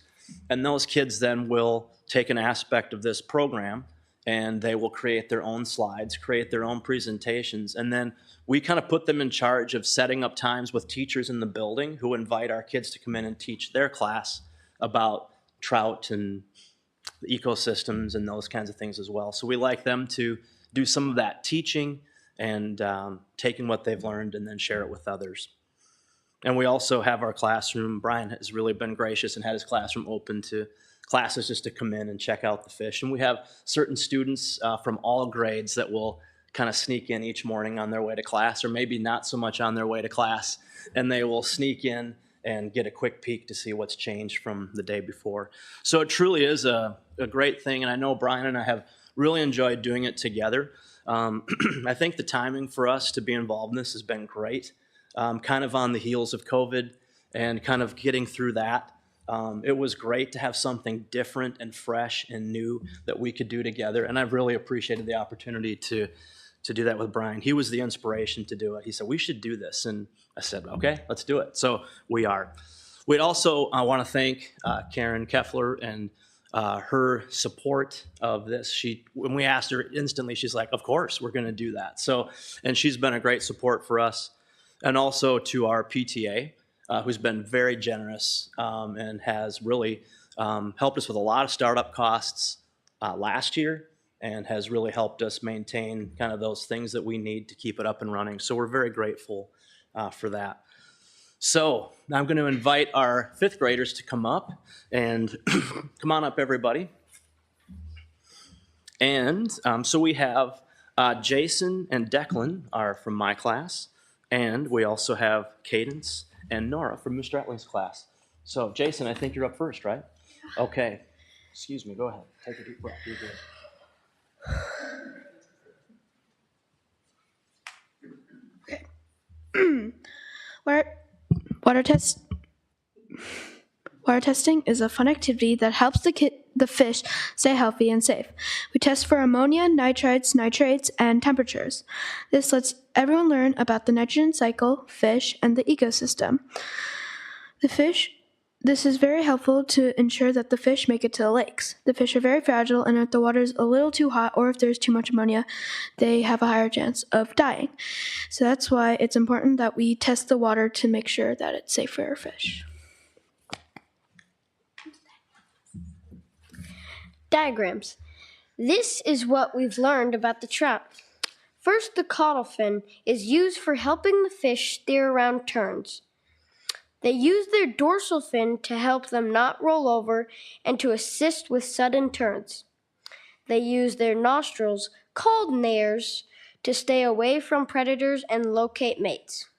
And those kids then will take an aspect of this program and they will create their own slides, create their own presentations. And then we kind of put them in charge of setting up times with teachers in the building who invite our kids to come in and teach their class about trout and the ecosystems and those kinds of things as well. So we like them to do some of that teaching and taking what they've learned and then share it with others. And we also have our classroom. Brian has really been gracious and had his classroom open to classes just to come in and check out the fish. And we have certain students from all grades that will kind of sneak in each morning on their way to class, or maybe not so much on their way to class, and they will sneak in and get a quick peek to see what's changed from the day before. So it truly is a great thing, and I know Brian and I have really enjoyed doing it together. I think the timing for us to be involved in this has been great. Kind of on the heels of COVID and kind of getting through that. It was great to have something different and fresh and new that we could do together. And I've really appreciated the opportunity to do that with Brian. He was the inspiration to do it. He said, we should do this. And I said, okay, let's do it. So we are. We'd also want to thank Karen Keffler and her support of this. When we asked her instantly, she's like, of course, we're going to do that. So, and she's been a great support for us. And also to our PTA, who's been very generous and has really helped us with a lot of startup costs last year and has really helped us maintain kind of those things that we need to keep it up and running. So we're very grateful for that. So now I'm going to invite our fifth graders to come up, and come on up, everybody. And so we have Jason and Declan are from my class. And we also have Cadence and Nora from Mr. Ettling's class. So, Jason, I think you're up first, right? Okay. Excuse me. Go ahead. Take a deep breath. You're good. Okay. Water testing is a fun activity that helps the fish stay healthy and safe. We test for ammonia, nitrites, nitrates, and temperatures. This lets everyone learn about the nitrogen cycle, fish, and the ecosystem. This is very helpful to ensure that the fish make it to the lakes. The fish are very fragile, and if the water is a little too hot or if there's too much ammonia, they have a higher chance of dying. So that's why it's important that we test the water to make sure that it's safe for our fish. Diagrams. This is what we've learned about the trout. First, the caudal fin is used for helping the fish steer around turns. They use their dorsal fin to help them not roll over and to assist with sudden turns. They use their nostrils, called nares, to stay away from predators and locate mates.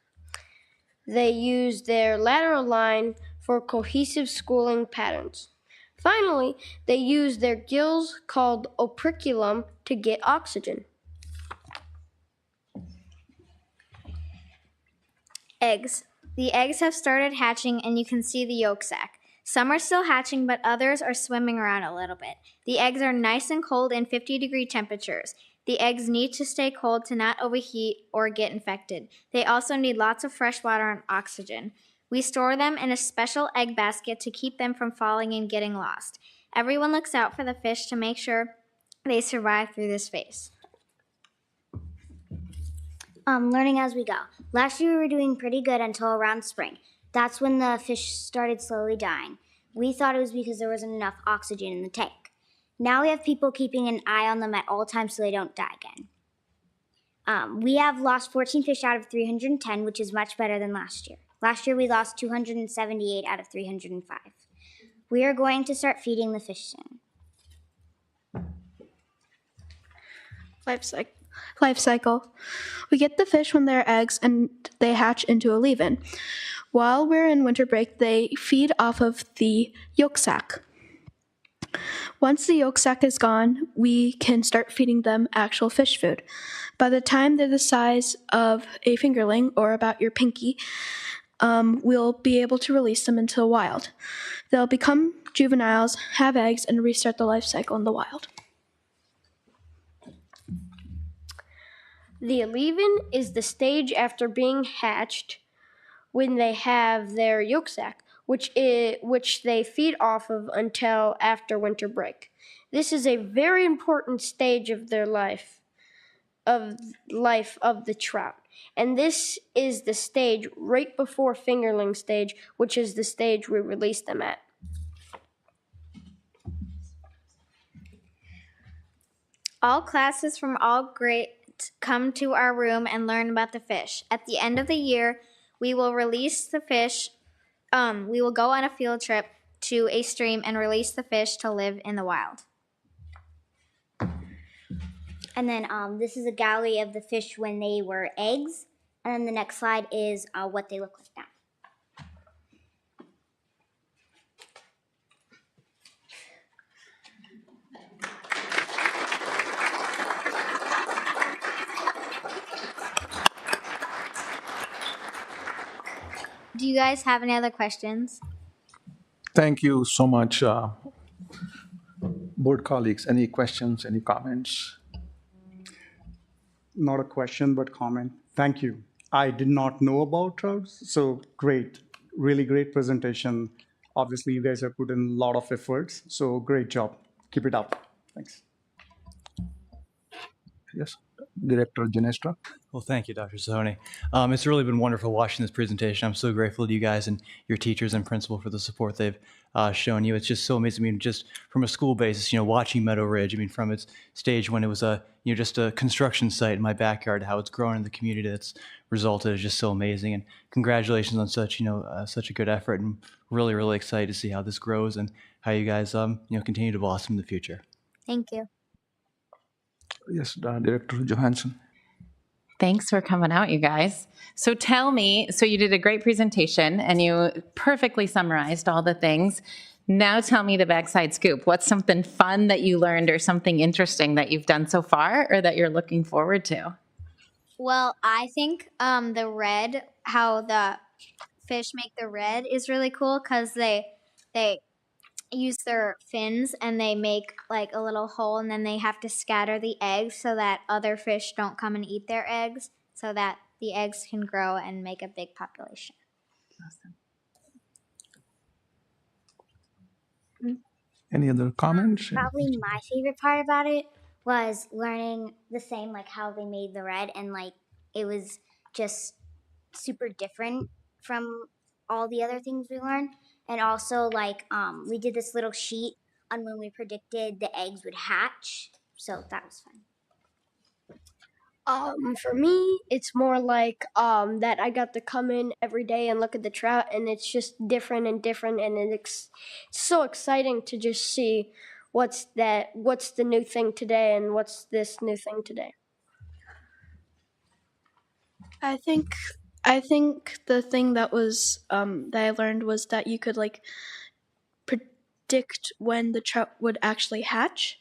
They use their lateral line for cohesive schooling patterns. Finally, they use their gills called operculum to get oxygen. Eggs. The eggs have started hatching and you can see the yolk sac. Some are still hatching, but others are swimming around a little bit. The eggs are nice and cold in 50-degree temperatures. The eggs need to stay cold to not overheat or get infected. They also need lots of fresh water and oxygen. We store them in a special egg basket to keep them from falling and getting lost. Everyone looks out for the fish to make sure they survive through this phase. Learning as we go. Last year we were doing pretty good until around spring. That's when the fish started slowly dying. We thought it was because there wasn't enough oxygen in the tank. Now we have people keeping an eye on them at all times so they don't die again. We have lost 14 fish out of 310, which is much better than last year. Last year we lost 278 out of 305. We are going to start feeding the fish soon. Life cycle. We get the fish when they're eggs and they hatch into a leave-in. While we're in winter break, they feed off of the yolk sac. Once the yolk sac is gone, we can start feeding them actual fish food. By the time they're the size of a fingerling or about your pinky, we'll be able to release them into the wild. They'll become juveniles, have eggs, and restart the life cycle in the wild. The leave-in is the stage after being hatched when they have their yolk sac, which they feed off of until after winter break. This is a very important stage of their life of the trout. And this is the stage right before fingerling stage, which is the stage we release them at. All classes from all grades come to our room and learn about the fish. At the end of the year, we will release the fish. We will go on a field trip to a stream and release the fish to live in the wild. And then this is a gallery of the fish when they were eggs. And then the next slide is what they look like now. Do you guys have any other questions? Thank you so much, board colleagues. Any questions, any comments? Not a question, but comment. Thank you. I did not know about trouts, so great, really great presentation. Obviously, you guys have put in a lot of efforts, so great job. Keep it up. Thanks. Yes, Director Genestra. Well, thank you, Dr. Sahoni. It's really been wonderful watching this presentation. I'm so grateful to you guys and your teachers and principal for the support they've shown you. It's just so amazing. I mean, just from a school basis, watching Meadow Ridge, I mean, from its stage when it was just a construction site in my backyard, how it's grown in the community that's resulted is just so amazing. And congratulations on such, such a good effort. And really, really excited to see how this grows and how you guys, continue to blossom in the future. Thank you. Yes, Director Johansson. Thanks for coming out, you guys. So tell me, so you did a great presentation and you perfectly summarized all the things. Now tell me the backside scoop. What's something fun that you learned or something interesting that you've done so far or that you're looking forward to? Well, I think the red, how the fish make the red is really cool because they use their fins and they make like a little hole and then they have to scatter the eggs so that other fish don't come and eat their eggs so that the eggs can grow and make a big population. Awesome. Any other comments? Probably my favorite part about it was learning the same, like how they made the red, and like it was just super different from all the other things we learned. And also, like, we did this little sheet on when we predicted the eggs would hatch. So that was fun. For me, it's more like that I got to come in every day and look at the trout, and it's just different, and it's so exciting to just see what's the new thing today, and what's this new thing today. I think the thing that was that I learned was that you could like predict when the trout would actually hatch.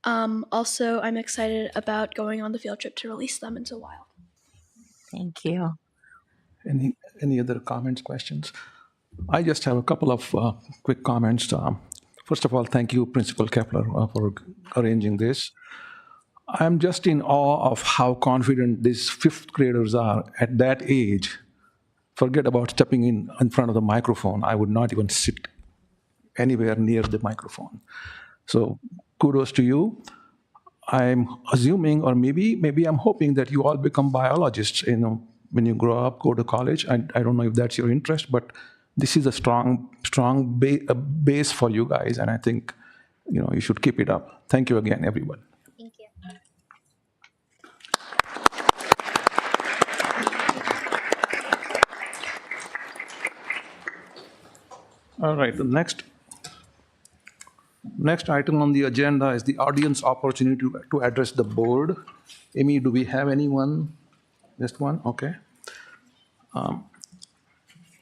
Also, I'm excited about going on the field trip to release them into the wild. Thank you. Any other comments, questions? I just have a couple of quick comments. First of all, thank you, Principal Kepler, for arranging this. I'm just in awe of how confident these fifth graders are at that age. Forget about stepping in front of the microphone. I would not even sit anywhere near the microphone. So kudos to you. I'm assuming, or maybe I'm hoping that you all become biologists, when you grow up, go to college. I don't know if that's your interest, but this is a strong base for you guys, and I think you should keep it up. Thank you again, everyone. Thank you. All right, the next item on the agenda is the audience opportunity to address the board. Amy, do we have anyone? Just one? Okay.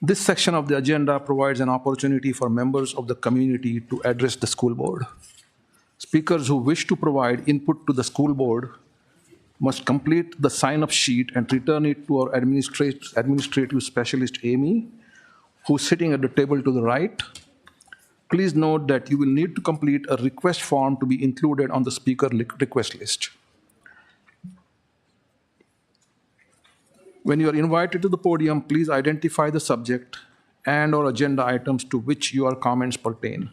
This section of the agenda provides an opportunity for members of the community to address the school board. Speakers who wish to provide input to the school board must complete the sign-up sheet and return it to our administrative specialist, Amy, who's sitting at the table to the right. Please note that you will need to complete a request form to be included on the speaker request list. When you are invited to the podium, please identify the subject and/or agenda items to which your comments pertain.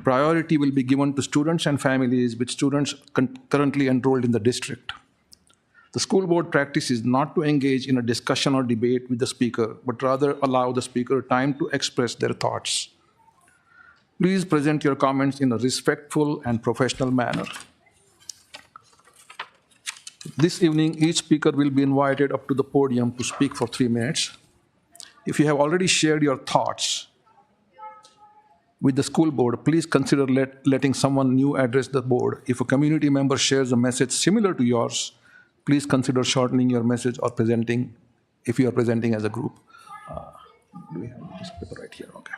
Priority will be given to students and families with students currently enrolled in the district. The school board practice is not to engage in a discussion or debate with the speaker, but rather allow the speaker time to express their thoughts. Please present your comments in a respectful and professional manner. This evening, each speaker will be invited up to the podium to speak for 3 minutes. If you have already shared your thoughts with the school board, please consider letting someone new address the board. If a community member shares a message similar to yours, please consider shortening your message or presenting, if you are presenting as a group. Do we have this paper right here? Okay.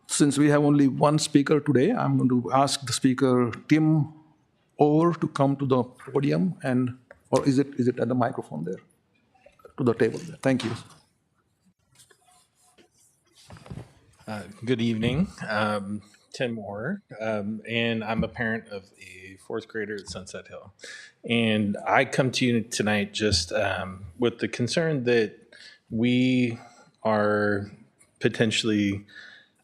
Since we have only one speaker today, I'm going to ask the speaker, Tim Orr, to come to the podium, or is it at the microphone there? To the table there. Thank you. Good evening. Tim Orr, and I'm a parent of a fourth grader at Sunset Hill. And I come to you tonight just with the concern that we are potentially,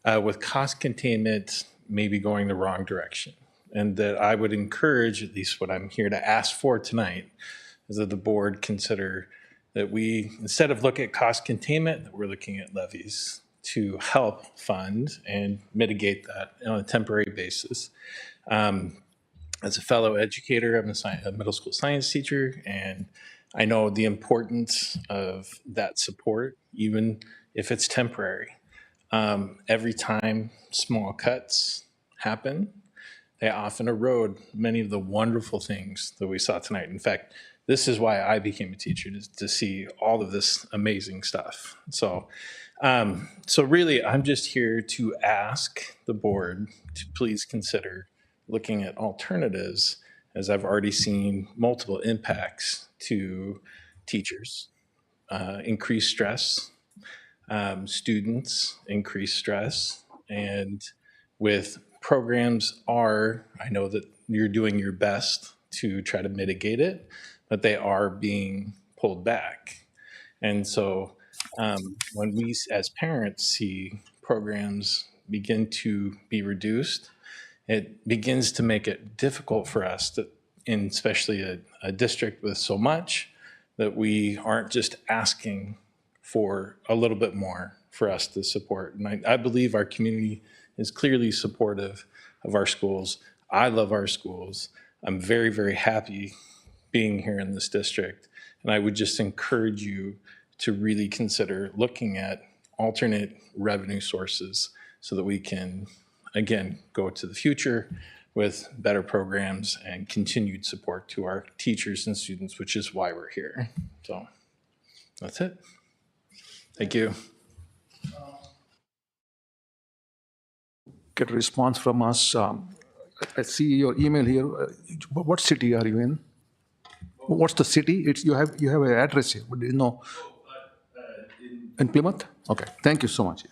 with cost containment, maybe going the wrong direction. And that I would encourage, at least what I'm here to ask for tonight, is that the board consider that we, instead of look at cost containment, that we're looking at levies to help fund and mitigate that on a temporary basis. As a fellow educator, I'm a middle school science teacher, and I know the importance of that support, even if it's temporary. Every time small cuts happen, they often erode many of the wonderful things that we saw tonight. In fact, this is why I became a teacher, to see all of this amazing stuff. So really, I'm just here to ask the board to please consider looking at alternatives, as I've already seen multiple impacts to teachers, increased stress, students, increased stress, and with programs I know that you're doing your best to try to mitigate it, but they are being pulled back. And so when we as parents see programs begin to be reduced, it begins to make it difficult for us, especially a district with so much, that we aren't just asking for a little bit more for us to support. And I believe our community is clearly supportive of our schools. I love our schools. I'm very, very happy being here in this district. And I would just encourage you to really consider looking at alternate revenue sources so that we can, again, go to the future with better programs and continued support to our teachers and students, which is why we're here. So that's it. Thank you. get a response from us. I see your email here. What city are you in? What's the city? You have an address here, but there's no. In Plymouth? Okay, thank you so much.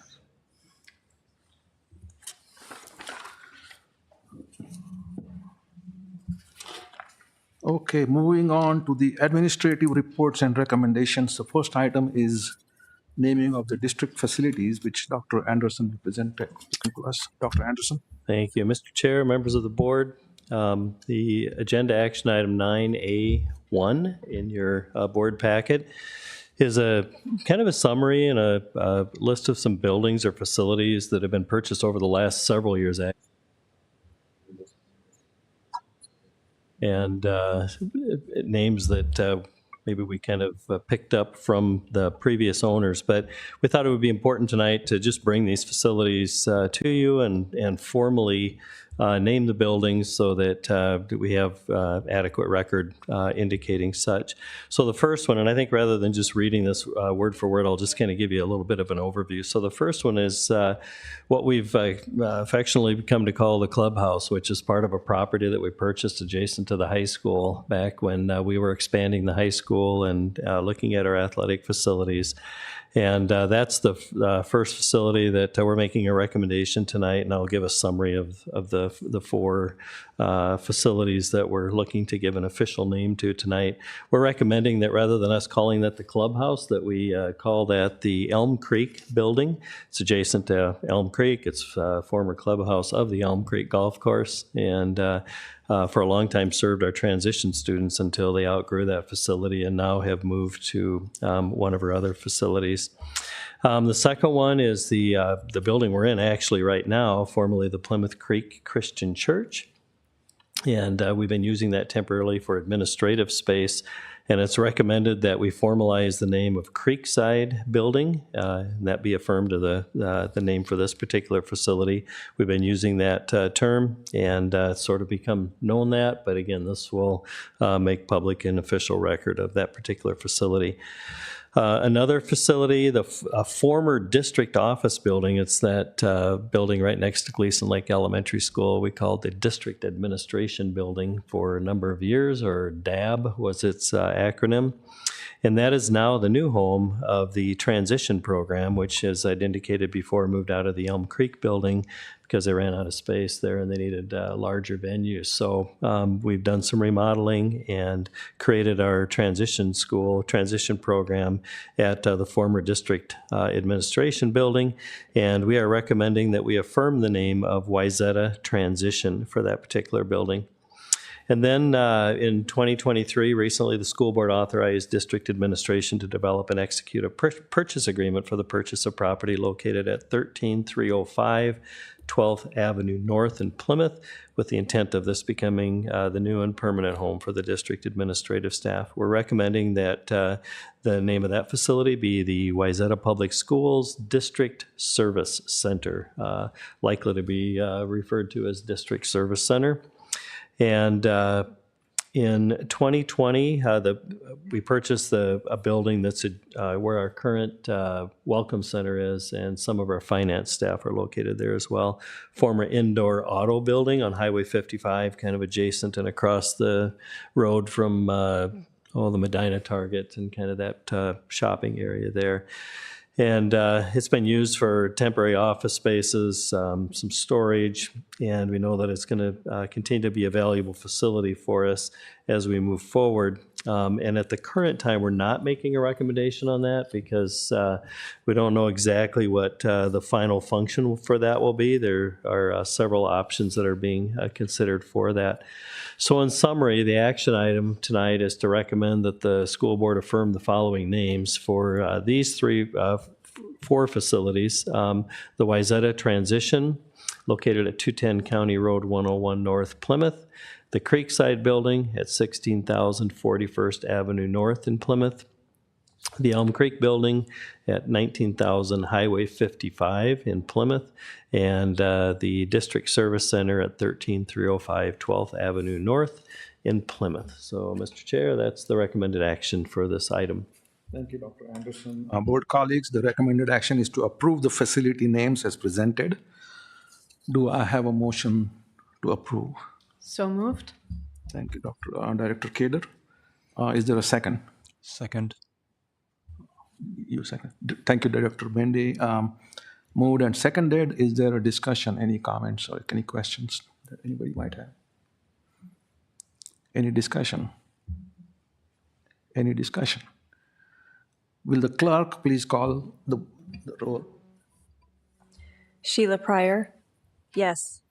Okay, moving on to the administrative reports and recommendations. The first item is naming of the district facilities, which Dr. Anderson presented to us. Dr. Anderson? Thank you, Mr. Chair, members of the board. The agenda action item 9A1 in your board packet is a kind of a summary and a list of some buildings or facilities that have been purchased over the last several years. And names that maybe we kind of picked up from the previous owners. But we thought it would be important tonight to just bring these facilities to you and formally name the buildings so that we have adequate record indicating such. So the first one, and I think rather than just reading this word for word, I'll just kind of give you a little bit of an overview. So the first one is what we've affectionately come to call the clubhouse, which is part of a property that we purchased adjacent to the high school back when we were expanding the high school and looking at our athletic facilities. And that's the first facility that we're making a recommendation tonight, and I'll give a summary of the four facilities that we're looking to give an official name to tonight. We're recommending that rather than us calling that the clubhouse, that we call that the Elm Creek building. It's adjacent to Elm Creek. It's a former clubhouse of the Elm Creek Golf Course, and for a long time served our transition students until they outgrew that facility and now have moved to one of our other facilities. The second one is the building we're in actually right now, formerly the Plymouth Creek Christian Church. And we've been using that temporarily for administrative space. And it's recommended that we formalize the name of Creekside Building, and that be affirmed to the name for this particular facility. We've been using that term and sort of become known that, but again, this will make public an official record of that particular facility. Another facility, a former district office building, it's that building right next to Gleason Lake Elementary School. We called the District Administration Building for a number of years, or DAB was its acronym. And that is now the new home of the transition program, which, as I'd indicated before, moved out of the Elm Creek building because they ran out of space there and they needed larger venues. So we've done some remodeling and created our transition program at the former district administration building. And we are recommending that we affirm the name of Wayzata Transition for that particular building. And then in 2023, recently, the school board authorized district administration to develop and execute a purchase agreement for the purchase of property located at 13305 12th Avenue North in Plymouth, with the intent of this becoming the new and permanent home for the district administrative staff. We're recommending that the name of that facility be the Wayzata Public Schools District Service Center, likely to be referred to as District Service Center. And in 2020, we purchased a building that's where our current Welcome Center is, and some of our finance staff are located there as well. Former indoor auto building on Highway 55, kind of adjacent and across the road from the Medina Target and kind of that shopping area there. And it's been used for temporary office spaces, some storage, and we know that it's going to continue to be a valuable facility for us as we move forward. And at the current time, we're not making a recommendation on that because we don't know exactly what the final function for that will be. There are several options that are being considered for that. So in summary, the action item tonight is to recommend that the school board affirm the following names for these four facilities. The Wayzata Transition, located at 210 County Road 101 North, Plymouth. The Creekside Building at 16,000 41st Avenue North in Plymouth. The Elm Creek Building at 19,000 Highway 55 in Plymouth, and the District Service Center at 13305 12th Avenue North in Plymouth. So, Mr. Chair, that's the recommended action for this item. Thank you, Dr. Anderson. Board colleagues, the recommended action is to approve the facility names as presented. Do I have a motion to approve? So moved. Thank you, Director Kader. Is there a second? Second. You second. Thank you, Director Bendy. Moved and seconded. Is there a discussion? Any comments or any questions that anybody might have? Any discussion? Any discussion? Will the clerk please call the roll? Sheila Pryor, yes.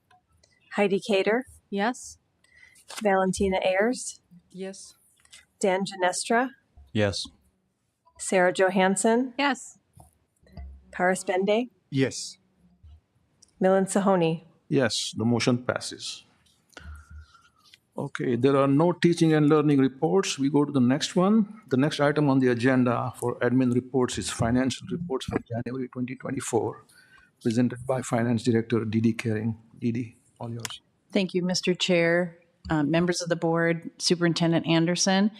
Heidi Cater, Yes. Valentina Ayers, Yes. Dan Ginestra, Yes. Sarah Johansson, Yes. Karis Bende, Yes. Milan Sahoni. Yes, the motion passes. Okay, there are no teaching and learning reports. We go to the next one. The next item on the agenda for admin reports is financial reports for January 2024, presented by Finance Director Didi Kering. Didi, all yours. Thank you, Mr. Chair, members of the board, Superintendent Anderson.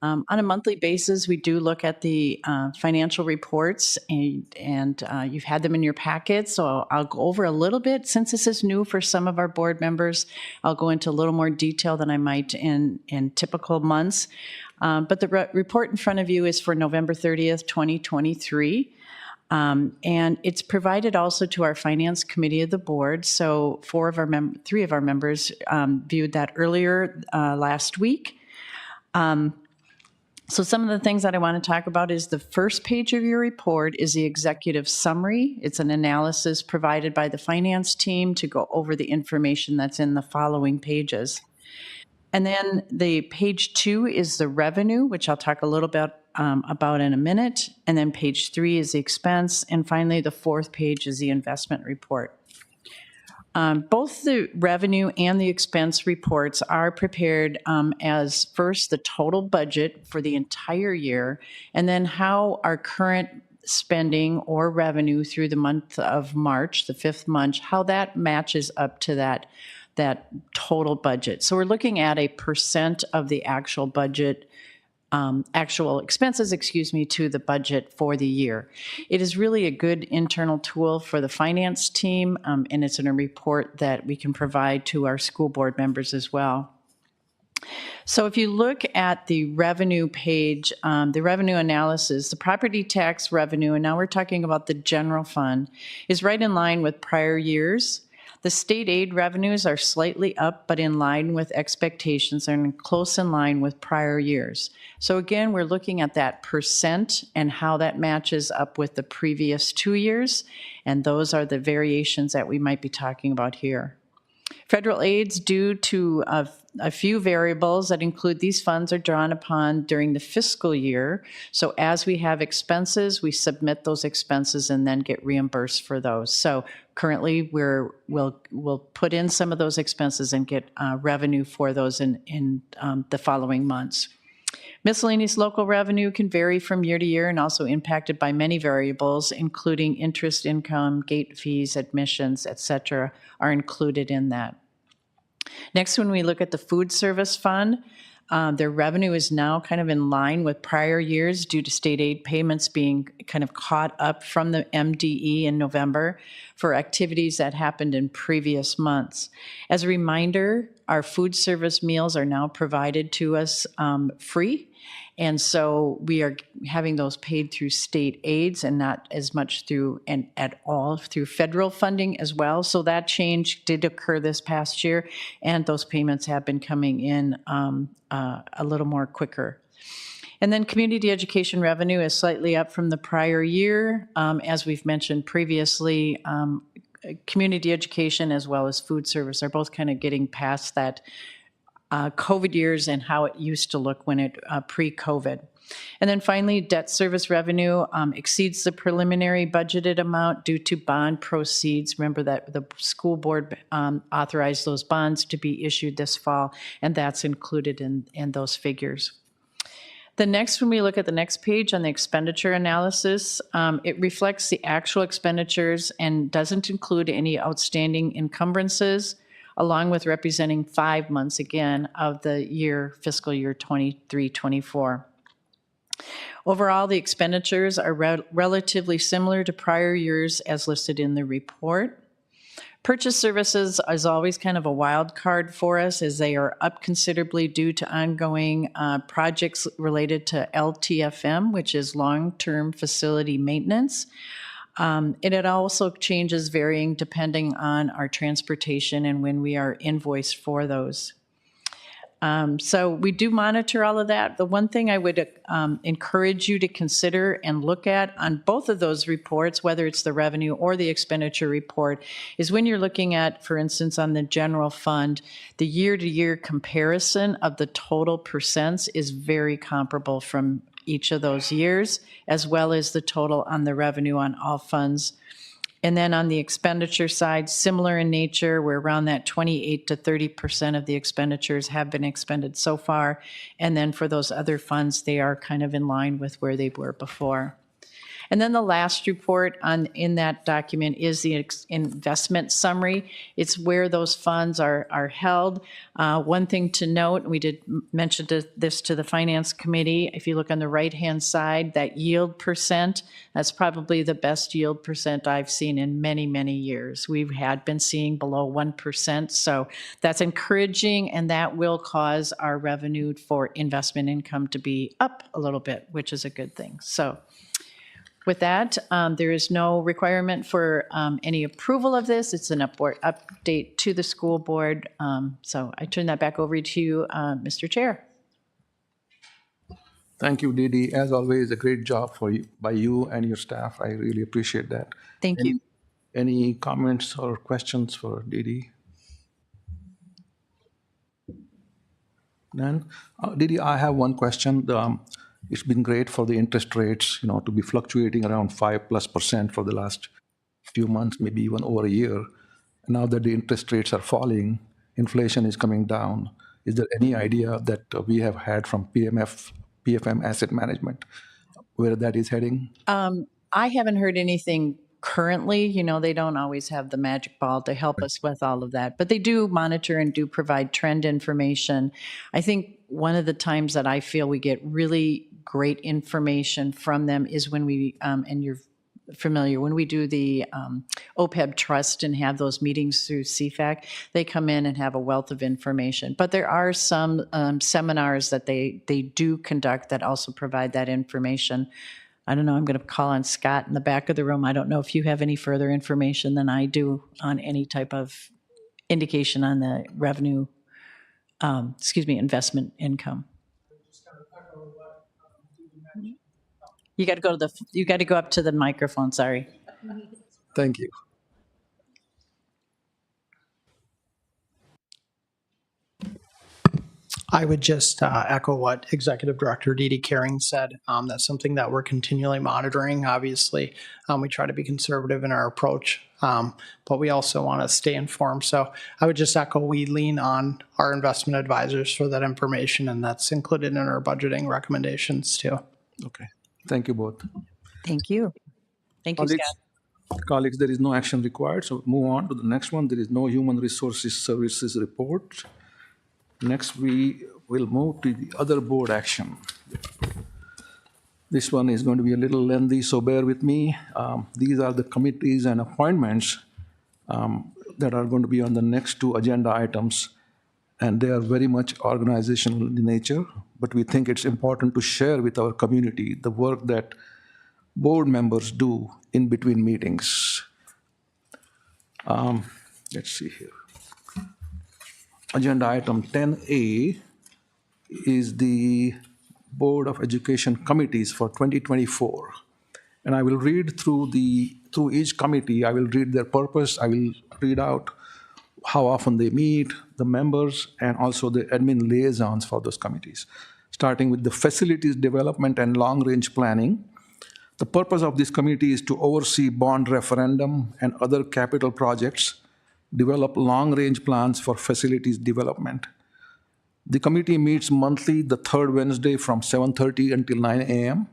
On a monthly basis, we do look at the financial reports, and you've had them in your packet, so I'll go over a little bit. Since this is new for some of our board members, I'll go into a little more detail than I might in typical months. But the report in front of you is for November 30th, 2023. And it's provided also to our finance committee of the board. So three of our members viewed that earlier last week. So some of the things that I want to talk about is the first page of your report is the executive summary. It's an analysis provided by the finance team to go over the information that's in the following pages. And then the page 2 is the revenue, which I'll talk a little bit about in a minute. And then page 3 is the expense. And finally, the 4th page is the investment report. Both the revenue and the expense reports are prepared as first the total budget for the entire year, and then how our current spending or revenue through the month of March, the 5th month, how that matches up to that total budget. So we're looking at a percent of the actual budget, actual expenses, to the budget for the year. It is really a good internal tool for the finance team, and it's in a report that we can provide to our school board members as well. So if you look at the revenue page, the revenue analysis, the property tax revenue, and now we're talking about the general fund, is right in line with prior years. The state aid revenues are slightly up, but in line with expectations and close in line with prior years. So again, we're looking at that percent and how that matches up with the previous 2 years, and those are the variations that we might be talking about here. Federal aids, due to a few variables that include these funds, are drawn upon during the fiscal year. So as we have expenses, we submit those expenses and then get reimbursed for those. So currently, we'll put in some of those expenses and get revenue for those in the following months. Miscellaneous local revenue can vary from year to year and also impacted by many variables, including interest income, gate fees, admissions, et cetera, are included in that. Next, when we look at the food service fund, their revenue is now kind of in line with prior years due to state aid payments being kind of caught up from the MDE in November for activities that happened in previous months. As a reminder, our food service meals are now provided to us free. And so we are having those paid through state aids and not as much through and at all through federal funding as well. So that change did occur this past year, and those payments have been coming in a little more quicker. And then community education revenue is slightly up from the prior year. As we've mentioned previously, community education as well as food service are both kind of getting past that COVID years and how it used to look when it pre-COVID. And then finally, debt service revenue exceeds the preliminary budgeted amount due to bond proceeds. Remember that the school board authorized those bonds to be issued this fall, and that's included in those figures. The next, when we look at the next page on the expenditure analysis, it reflects the actual expenditures and doesn't include any outstanding encumbrances, along with representing 5 months again of the year, fiscal year 23-24. Overall, the expenditures are relatively similar to prior years as listed in the report. Purchase services is always kind of a wild card for us as they are up considerably due to ongoing projects related to LTFM, which is long-term facility maintenance. And it also changes varying depending on our transportation and when we are invoiced for those. So we do monitor all of that. The one thing I would encourage you to consider and look at on both of those reports, whether it's the revenue or the expenditure report, is when you're looking at, for instance, on the general fund, the year-to-year comparison of the total percents is very comparable from each of those years, as well as the total on the revenue on all funds. And then on the expenditure side, similar in nature, we're around that 28 to 30% of the expenditures have been expended so far. And then for those other funds, they are kind of in line with where they were before. And then the last report in that document is the investment summary. It's where those funds are held. One thing to note, we did mention this to the Finance Committee, if you look on the right-hand side, that yield percent, that's probably the best yield percent I've seen in many, many years. We had been seeing below 1%, so that's encouraging, and that will cause our revenue for investment income to be up a little bit, which is a good thing. So with that, there is no requirement for any approval of this. It's an update to the school board. So I turn that back over to you, Mr. Chair. Thank you, Dee Dee. As always, a great job by you and your staff. I really appreciate that. Thank you. Any comments or questions for Dee Dee? None? Dee Dee, I have one question. It's been great for the interest rates, to be fluctuating around 5+% for the last few months, maybe even over a year. Now that the interest rates are falling, inflation is coming down. Is there any idea that we have had from PFM Asset Management, where that is heading? I haven't heard anything currently. They don't always have the magic ball to help us with all of that, but they do monitor and do provide trend information. I think one of the times that I feel we get really great information from them is when we, and you're familiar, when we do the OPEB trust and have those meetings through CFAC, they come in and have a wealth of information. But there are some seminars that they do conduct that also provide that information. I don't know, I'm going to call on Scott in the back of the room. I don't know if you have any further information than I do on any type of indication on the revenue, investment income. You got to go up to the microphone, sorry. Thank you. I would just echo what Executive Director Dee Dee Caring said. That's something that we're continually monitoring. Obviously, we try to be conservative in our approach, but we also want to stay informed. So I would just echo, we lean on our investment advisors for that information, and that's included in our budgeting recommendations too. Okay. Thank you both. Thank you. Thank you, Scott. Colleagues, there is no action required, so move on to the next one. There is no Human Resources Services report. Next, we will move to the other board action. This one is going to be a little lengthy, so bear with me. These are the committees and appointments that are going to be on the next two agenda items, and they are very much organizational in nature, but we think it's important to share with our community the work that board members do in between meetings. Let's see here. Agenda item 10A is the Board of Education committees for 2024. And I will read through each committee. I will read their purpose. I will read out how often they meet, the members, and also the admin liaisons for those committees. Starting with the facilities development and long-range planning. The purpose of this committee is to oversee bond referendum and other capital projects, develop long-range plans for facilities development. The committee meets monthly, the third Wednesday from 7:30 until 9 a.m.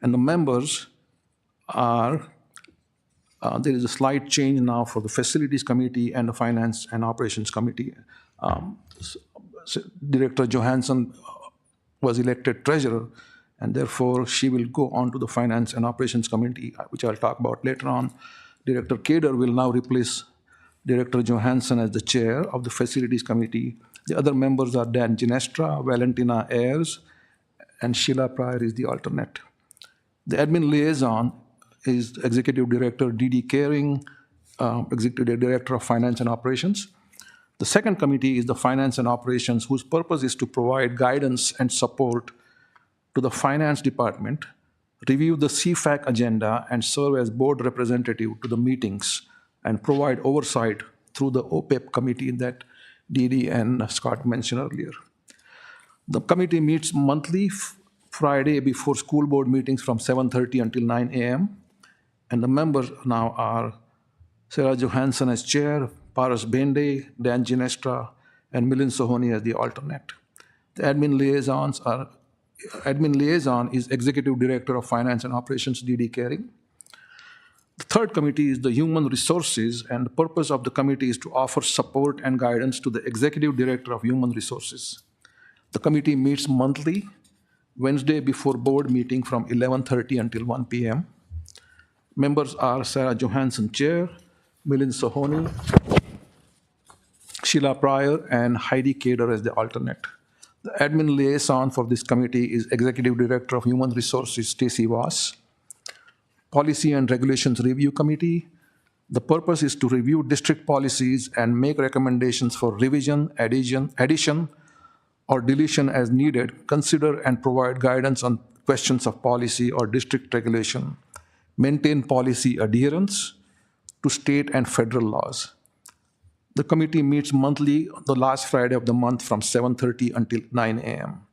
And the members are, there is a slight change now for the Facilities Committee and the Finance and Operations Committee. Director Johansson was elected treasurer, and therefore she will go on to the Finance and Operations Committee, which I'll talk about later on. Director Kader will now replace Director Johansson as the chair of the Facilities Committee. The other members are Dan Ginestra, Valentina Ayers, and Sheila Pryor is the alternate. The admin liaison is Executive Director D.D. Caring, Executive Director of Finance and Operations. The second committee is the Finance and Operations, whose purpose is to provide guidance and support to the Finance Department, review the CFAC agenda, and serve as board representative to the meetings and provide oversight through the OPEP committee that Dee and Scott mentioned earlier. The committee meets monthly Friday before school board meetings from 7:30 until 9 a.m. And the members now are Sarah Johansson as chair, Paras Bende, Dan Ginestra, and Milind Sohoni as the alternate. The admin liaison is Executive Director of Finance and Operations, D.D. Caring. The third committee is the Human Resources, and the purpose of the committee is to offer support and guidance to the Executive Director of Human Resources. The committee meets monthly, Wednesday before board meeting from 11:30 until 1 p.m. Members are Sarah Johansson, chair, Milind Sohoni, Sheila Pryor, and Heidi Kader as the alternate. The admin liaison for this committee is Executive Director of Human Resources, Stacy Voss. Policy and Regulations Review Committee. The purpose is to review district policies and make recommendations for revision, addition, or deletion as needed, consider and provide guidance on questions of policy or district regulation, maintain policy adherence to state and federal laws. The committee meets monthly the last Friday of the month from 7:30 until 9 a.m.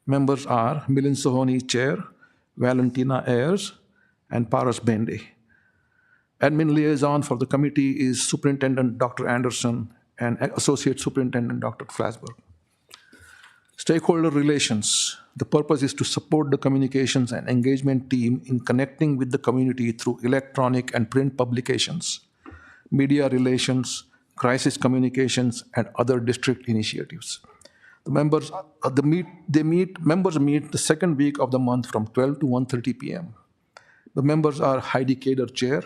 Members are Milind Sohoni, chair, Valentina Ayers, and Paras Bende. Admin liaison for the committee is Superintendent Dr. Anderson and Associate Superintendent Dr. Flasberg. Stakeholder relations. The purpose is to support the communications and engagement team in connecting with the community through electronic and print publications, media relations, crisis communications, and other district initiatives. The members meet the second week of the month from 12 to 1:30 p.m. The members are Heidi Kader, chair,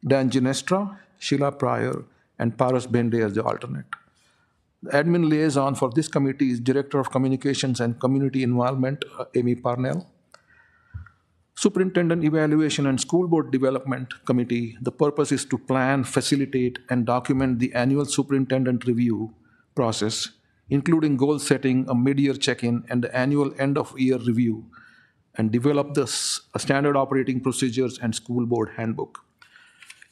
Dan Ginestra, Sheila Pryor, and Paras Bende as the alternate. The admin liaison for this committee is Director of Communications and Community Involvement, Amy Parnell. Superintendent Evaluation and School Board Development Committee, the purpose is to plan, facilitate, and document the annual superintendent review process, including goal setting, a mid-year check-in, and the annual end-of-year review, and develop the standard operating procedures and school board handbook.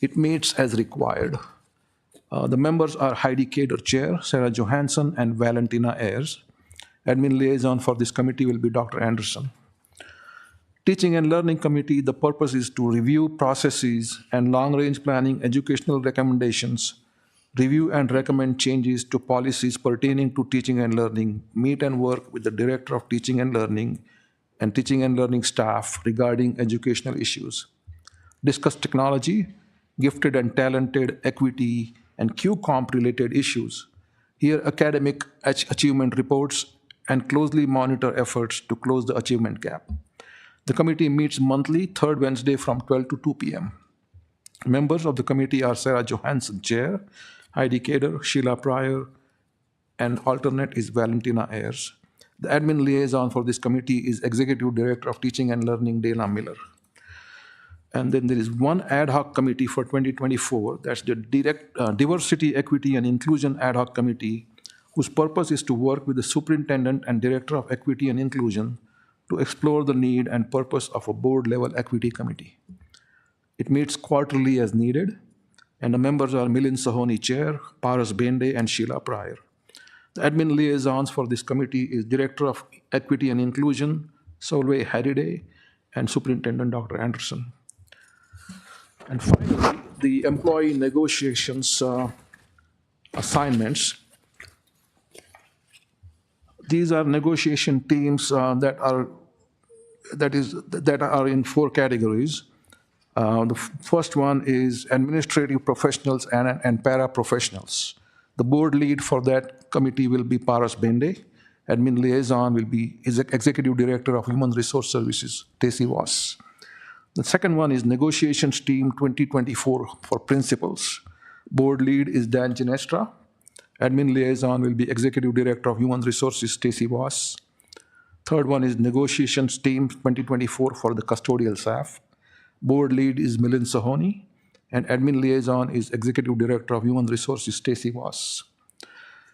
It meets as required. The members are Heidi Kader, chair, Sarah Johansson, and Valentina Ayers. Admin liaison for this committee will be Dr. Anderson. Teaching and Learning Committee, the purpose is to review processes and long-range planning educational recommendations, review and recommend changes to policies pertaining to teaching and learning, meet and work with the Director of Teaching and Learning and teaching and learning staff regarding educational issues. Discuss technology, gifted and talented, equity, and QComp related issues. Hear academic achievement reports and closely monitor efforts to close the achievement gap. The committee meets monthly, third Wednesday from 12 to 2 p.m. Members of the committee are Sarah Johansson, chair, Heidi Kader, Sheila Pryor, and alternate is Valentina Ayers. The admin liaison for this committee is Executive Director of Teaching and Learning, Dana Miller. And then there is one ad hoc committee for 2024, that's the Diversity, Equity, and Inclusion Ad Hoc Committee, whose purpose is to work with the Superintendent and Director of Equity and Inclusion to explore the need and purpose of a board-level equity committee. It meets quarterly as needed, and the members are Milind Sohoni, chair, Paras Bende, and Sheila Pryor. The admin liaisons for this committee is Director of Equity and Inclusion, Solveig Halliday, and Superintendent Dr. Anderson. And finally, the employee negotiations assignments. These are negotiation teams that are in 4 categories. The first one is administrative professionals and paraprofessionals. The board lead for that committee will be Paras Bende. Admin liaison will be Executive Director of Human Resource Services, Stacy Voss. The second one is negotiations team 2024 for principals. Board lead is Dan Ginestra. Admin liaison will be Executive Director of Human Resources, Stacy Voss. Third one is Negotiations Team 2024 for the custodial staff. Board lead is Milind Sohoni, and admin liaison is Executive Director of Human Resources, Stacy Voss.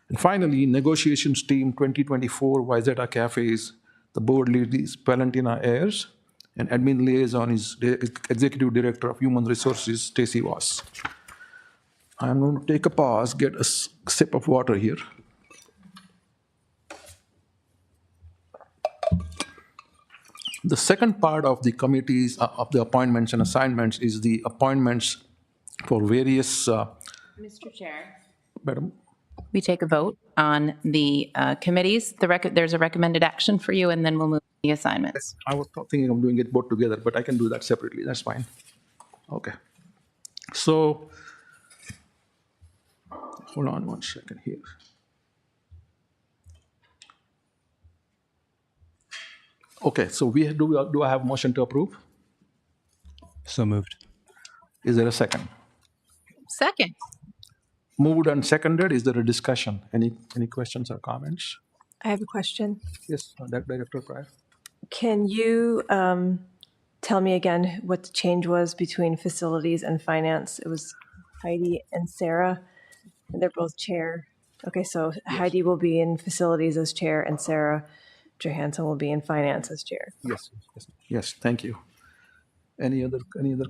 And finally, Negotiations Team 2024 Wyzetta Cafes. The board lead is Valentina Ayers, and admin liaison is the Executive Director of Human Resources, Stacy Voss. I'm going to take a pause, get a sip of water here. The second part of the committees, of the appointments and assignments, is the appointments for various. Mr. Chair. Madam? We take a vote on the committees. There's a recommended action for you, and then we'll move to the assignments. I was thinking of doing it both together, but I can do that separately. That's fine. Okay. So, hold on 1 second here. Okay, so do I have a motion to approve? So moved. Is there a second? Second. Moved and seconded. Is there a discussion? Any questions or comments? I have a question. Yes, Director Pryor. Can you tell me again what the change was between facilities and finance? It was Heidi and Sarah, and they're both chair. Okay, so Heidi will be in facilities as chair, and Sarah Johansson will be in finance as chair. Yes, thank you. Any other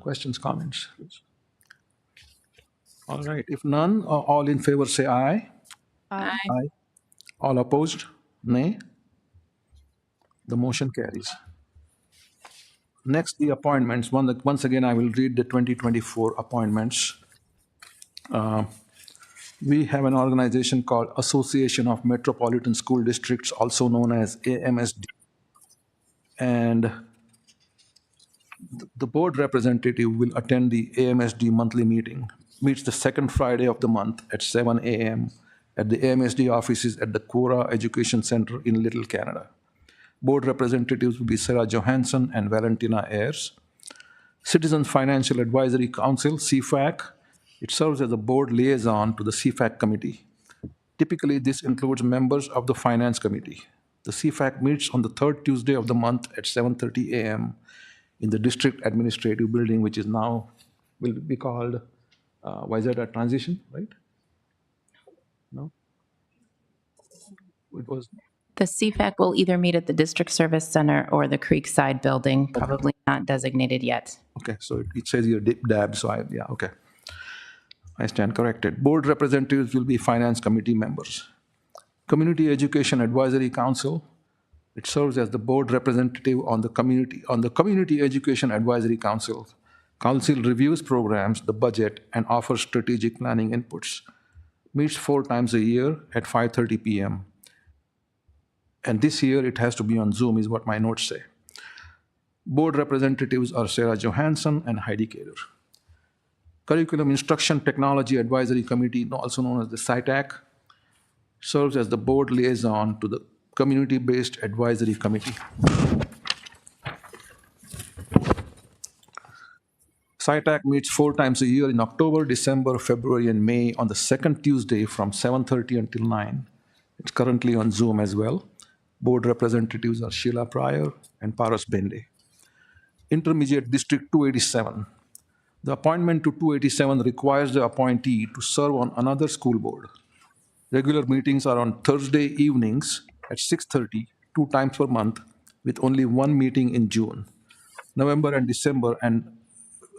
questions, comments? All right, if none, all in favor say aye. Aye. Aye. All opposed? Nay. The motion carries. Next, the appointments. Once again, I will read the 2024 appointments. We have an organization called Association of Metropolitan School Districts, also known as AMSD. And the board representative will attend the AMSD monthly meeting. Meets the second Friday of the month at 7 a.m. at the AMSD offices at the Quora Education Center in Little Canada. Board representatives will be Sarah Johansson and Valentina Ayers. Citizens Financial Advisory Council, CFAC, it serves as a board liaison to the CFAC committee. Typically, this includes members of the Finance Committee. The CFAC meets on the third Tuesday of the month at 7:30 a.m. in the District Administrative Building, which is now, will be called Wyzetta Transition, right? No? It was. The CFAC will either meet at the District Service Center or the Creekside Building, probably not designated yet. Okay, so it says here DAB, so okay. I stand corrected. Board representatives will be Finance Committee members. Community Education Advisory Council, it serves as the board representative on the Community Education Advisory Council. Council reviews programs, the budget, and offers strategic planning inputs. Meets 4 times a year at 5:30 p.m. And this year it has to be on Zoom, is what my notes say. Board representatives are Sarah Johansson and Heidi Kader. Curriculum Instruction Technology Advisory Committee, also known as the CITAC, serves as the board liaison to the Community-Based Advisory Committee. CITAC meets 4 times a year in October, December, February, and May on the second Tuesday from 7:30 until 9. It's currently on Zoom as well. Board representatives are Sheila Pryor and Paras Bende. Intermediate District 287. The appointment to 287 requires the appointee to serve on another school board. Regular meetings are on Thursday evenings at 6:30, 2 times per month, with only 1 meeting in June. November and December, and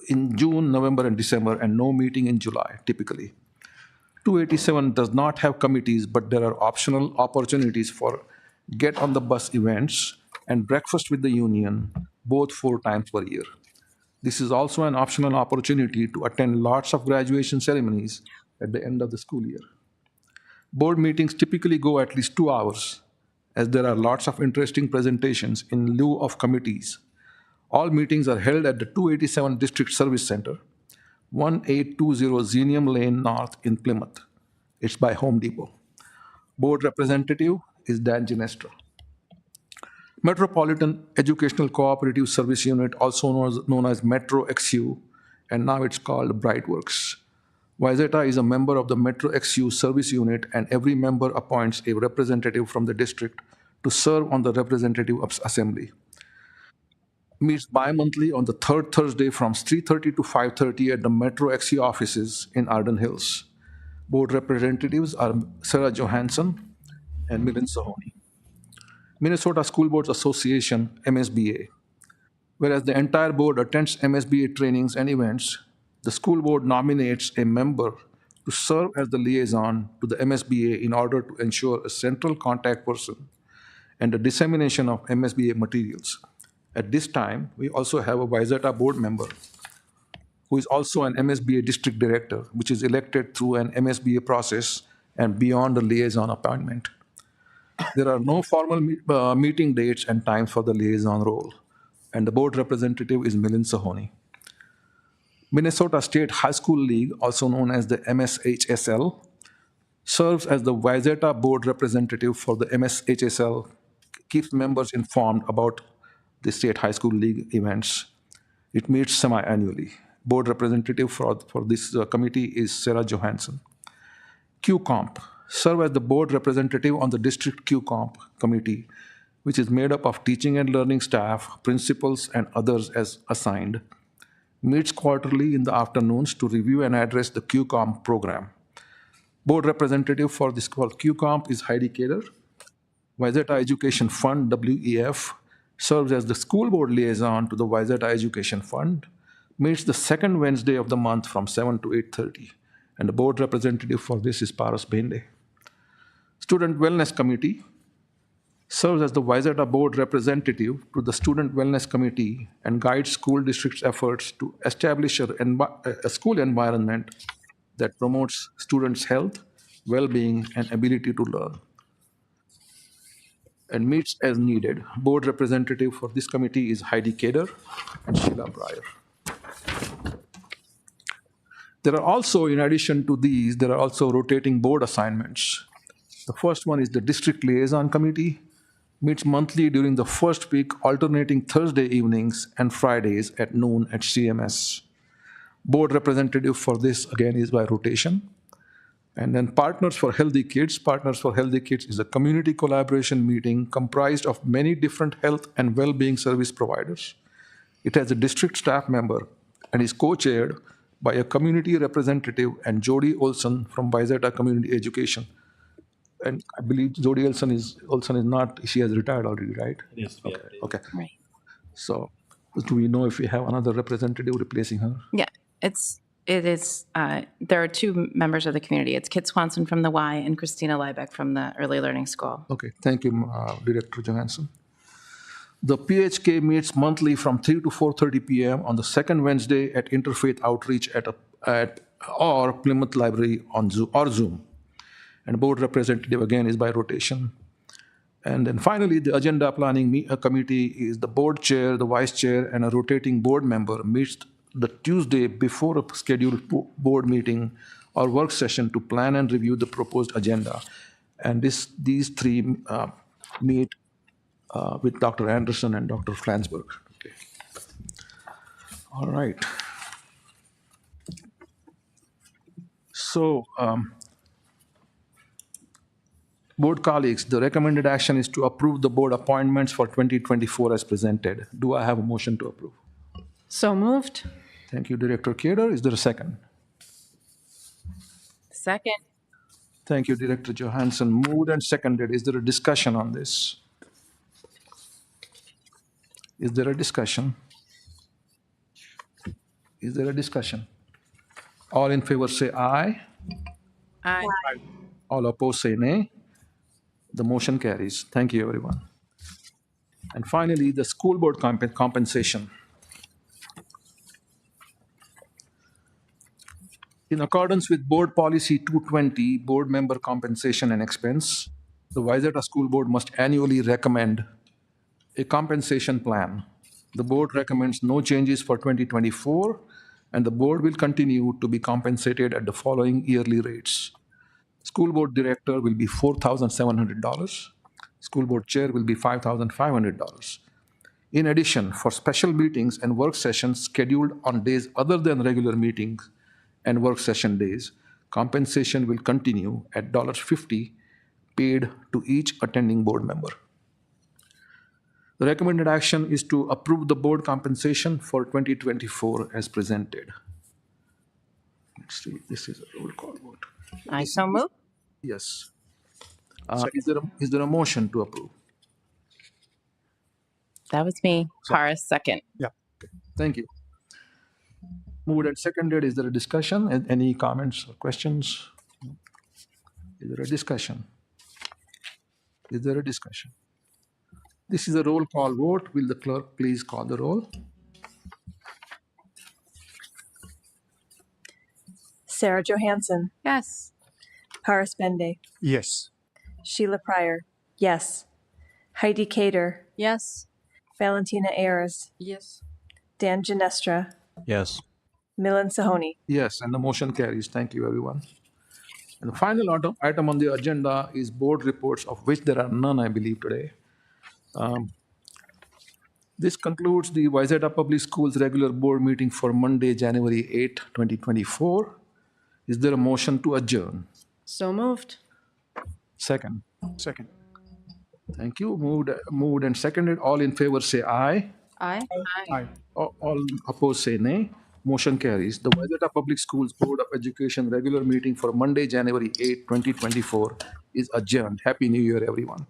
in June, November, and December, and no meeting in July, typically. 287 does not have committees, but there are optional opportunities for get on the bus events and breakfast with the union, both 4 times per year. This is also an optional opportunity to attend lots of graduation ceremonies at the end of the school year. Board meetings typically go at least 2 hours, as there are lots of interesting presentations in lieu of committees. All meetings are held at the 287 District Service Center, 1820 Xenium Lane North in Plymouth. It's by Home Depot. Board representative is Dan Ginestra. Metropolitan Educational Cooperative Service Unit, also known as Metro XU, and now it's called Brightworks. Wayzata is a member of the Metro XU service unit, and every member appoints a representative from the district to serve on the representative assembly. Meets bi-monthly on the third Thursday from 3:30 to 5:30 at the Metro XU offices in Arden Hills. Board representatives are Sarah Johansson and Milind Sahoni. Minnesota School Boards Association, MSBA. Whereas the entire board attends MSBA trainings and events, the school board nominates a member to serve as the liaison to the MSBA in order to ensure a central contact person and the dissemination of MSBA materials. At this time, we also have a Wayzata board member who is also an MSBA district director, which is elected through an MSBA process and beyond the liaison appointment. There are no formal meeting dates and times for the liaison role, and the board representative is Milind Sahoni. Minnesota State High School League, also known as the MSHSL, serves as the Wayzata board representative for the MSHSL, keeps members informed about the State High School League events. It meets semi-annually. Board representative for this committee is Sarah Johansson. QComp, serve as the board representative on the district QComp committee, which is made up of teaching and learning staff, principals, and others as assigned. Meets quarterly in the afternoons to review and address the QComp program. Board representative for this called QComp is Heidi Kader. Wayzata Education Fund, WEF, serves as the school board liaison to the Wayzata Education Fund, meets the second Wednesday of the month from 7 to 8:30, and the board representative for this is Paras Bende. Student Wellness Committee serves as the Wayzata board representative to the Student Wellness Committee and guides school districts' efforts to establish a school environment that promotes students' health, well-being, and ability to learn, and meets as needed. Board representative for this committee is Heidi Kader and Sheila Breyer. There are also, in addition to these, there are also rotating board assignments. The first one is the District Liaison Committee, meets monthly during the first week, alternating Thursday evenings and Fridays at noon at CMS. Board representative for this, again, is by rotation. And then Partners for Healthy Kids. Partners for Healthy Kids is a community collaboration meeting comprised of many different health and well-being service providers. It has a district staff member and is co-chaired by a community representative and Jody Olson from Wayzata Community Education. And I believe Jody Olson is not, she has retired already, right? Yes. Okay. Right. So do we know if we have another representative replacing her? Yeah, it is, there are two members of the community. It's Kit Swanson from the Y and Christina Liebeck from the Early Learning School. Okay, thank you, Director Johansson. The PHK meets monthly from 3 to 4:30 p.m. on the second Wednesday at Interfaith Outreach or Plymouth Library on Zoom. And board representative, again, is by rotation. And then finally, the agenda planning committee is the board chair, the vice chair, and a rotating board member meets the Tuesday before a scheduled board meeting or work session to plan and review the proposed agenda. And these three meet with Dr. Anderson and Dr. Flansburgh. Okay. All right. So, board colleagues, the recommended action is to approve the board appointments for 2024 as presented. Do I have a motion to approve? So moved. Thank you, Director Kader. Is there a second? Second. Thank you, Director Johansson. Moved and seconded. Is there a discussion on this? Is there a discussion? Is there a discussion? All in favor say aye. Aye. All opposed say nay. The motion carries. Thank you, everyone. And finally, the school board compensation. In accordance with Board Policy 220, Board Member Compensation and Expense, the Wayzata School Board must annually recommend a compensation plan. The board recommends no changes for 2024, and the board will continue to be compensated at the following yearly rates. School board director will be $4,700. School board chair will be $5,500. In addition, for special meetings and work sessions scheduled on days other than regular meetings, and work session days. Compensation will continue at $50 paid to each attending board member. The recommended action is to approve the board compensation for 2024 as presented. Let's see, this is a roll call vote. I so move. Yes. Is there a motion to approve? That was me. Horace, second. Yeah. Thank you. Moved and seconded. Is there a discussion? Any comments or questions? Is there a discussion? Is there a discussion? This is a roll call vote. Will the clerk please call the roll? Sarah Johansson, Yes. Paris Bende, Yes. Sheila Pryor, yes. Heidi Cater, Yes. Valentina Ayers, Yes. Dan Ginestra, Yes. Milan Sahoni. Yes, and the motion carries. Thank you, everyone. And the final item on the agenda is board reports, of which there are none, I believe, today. This concludes the Wayzata Public Schools regular board meeting for Monday, January 8, 2024. Is there a motion to adjourn? So moved. Second. Second. Thank you. Moved and seconded. All in favor say aye. Aye. Aye. All opposed say nay. Motion carries. The Wayzata Public Schools Board of Education regular meeting for Monday, January 8, 2024 is adjourned. Happy New Year, everyone.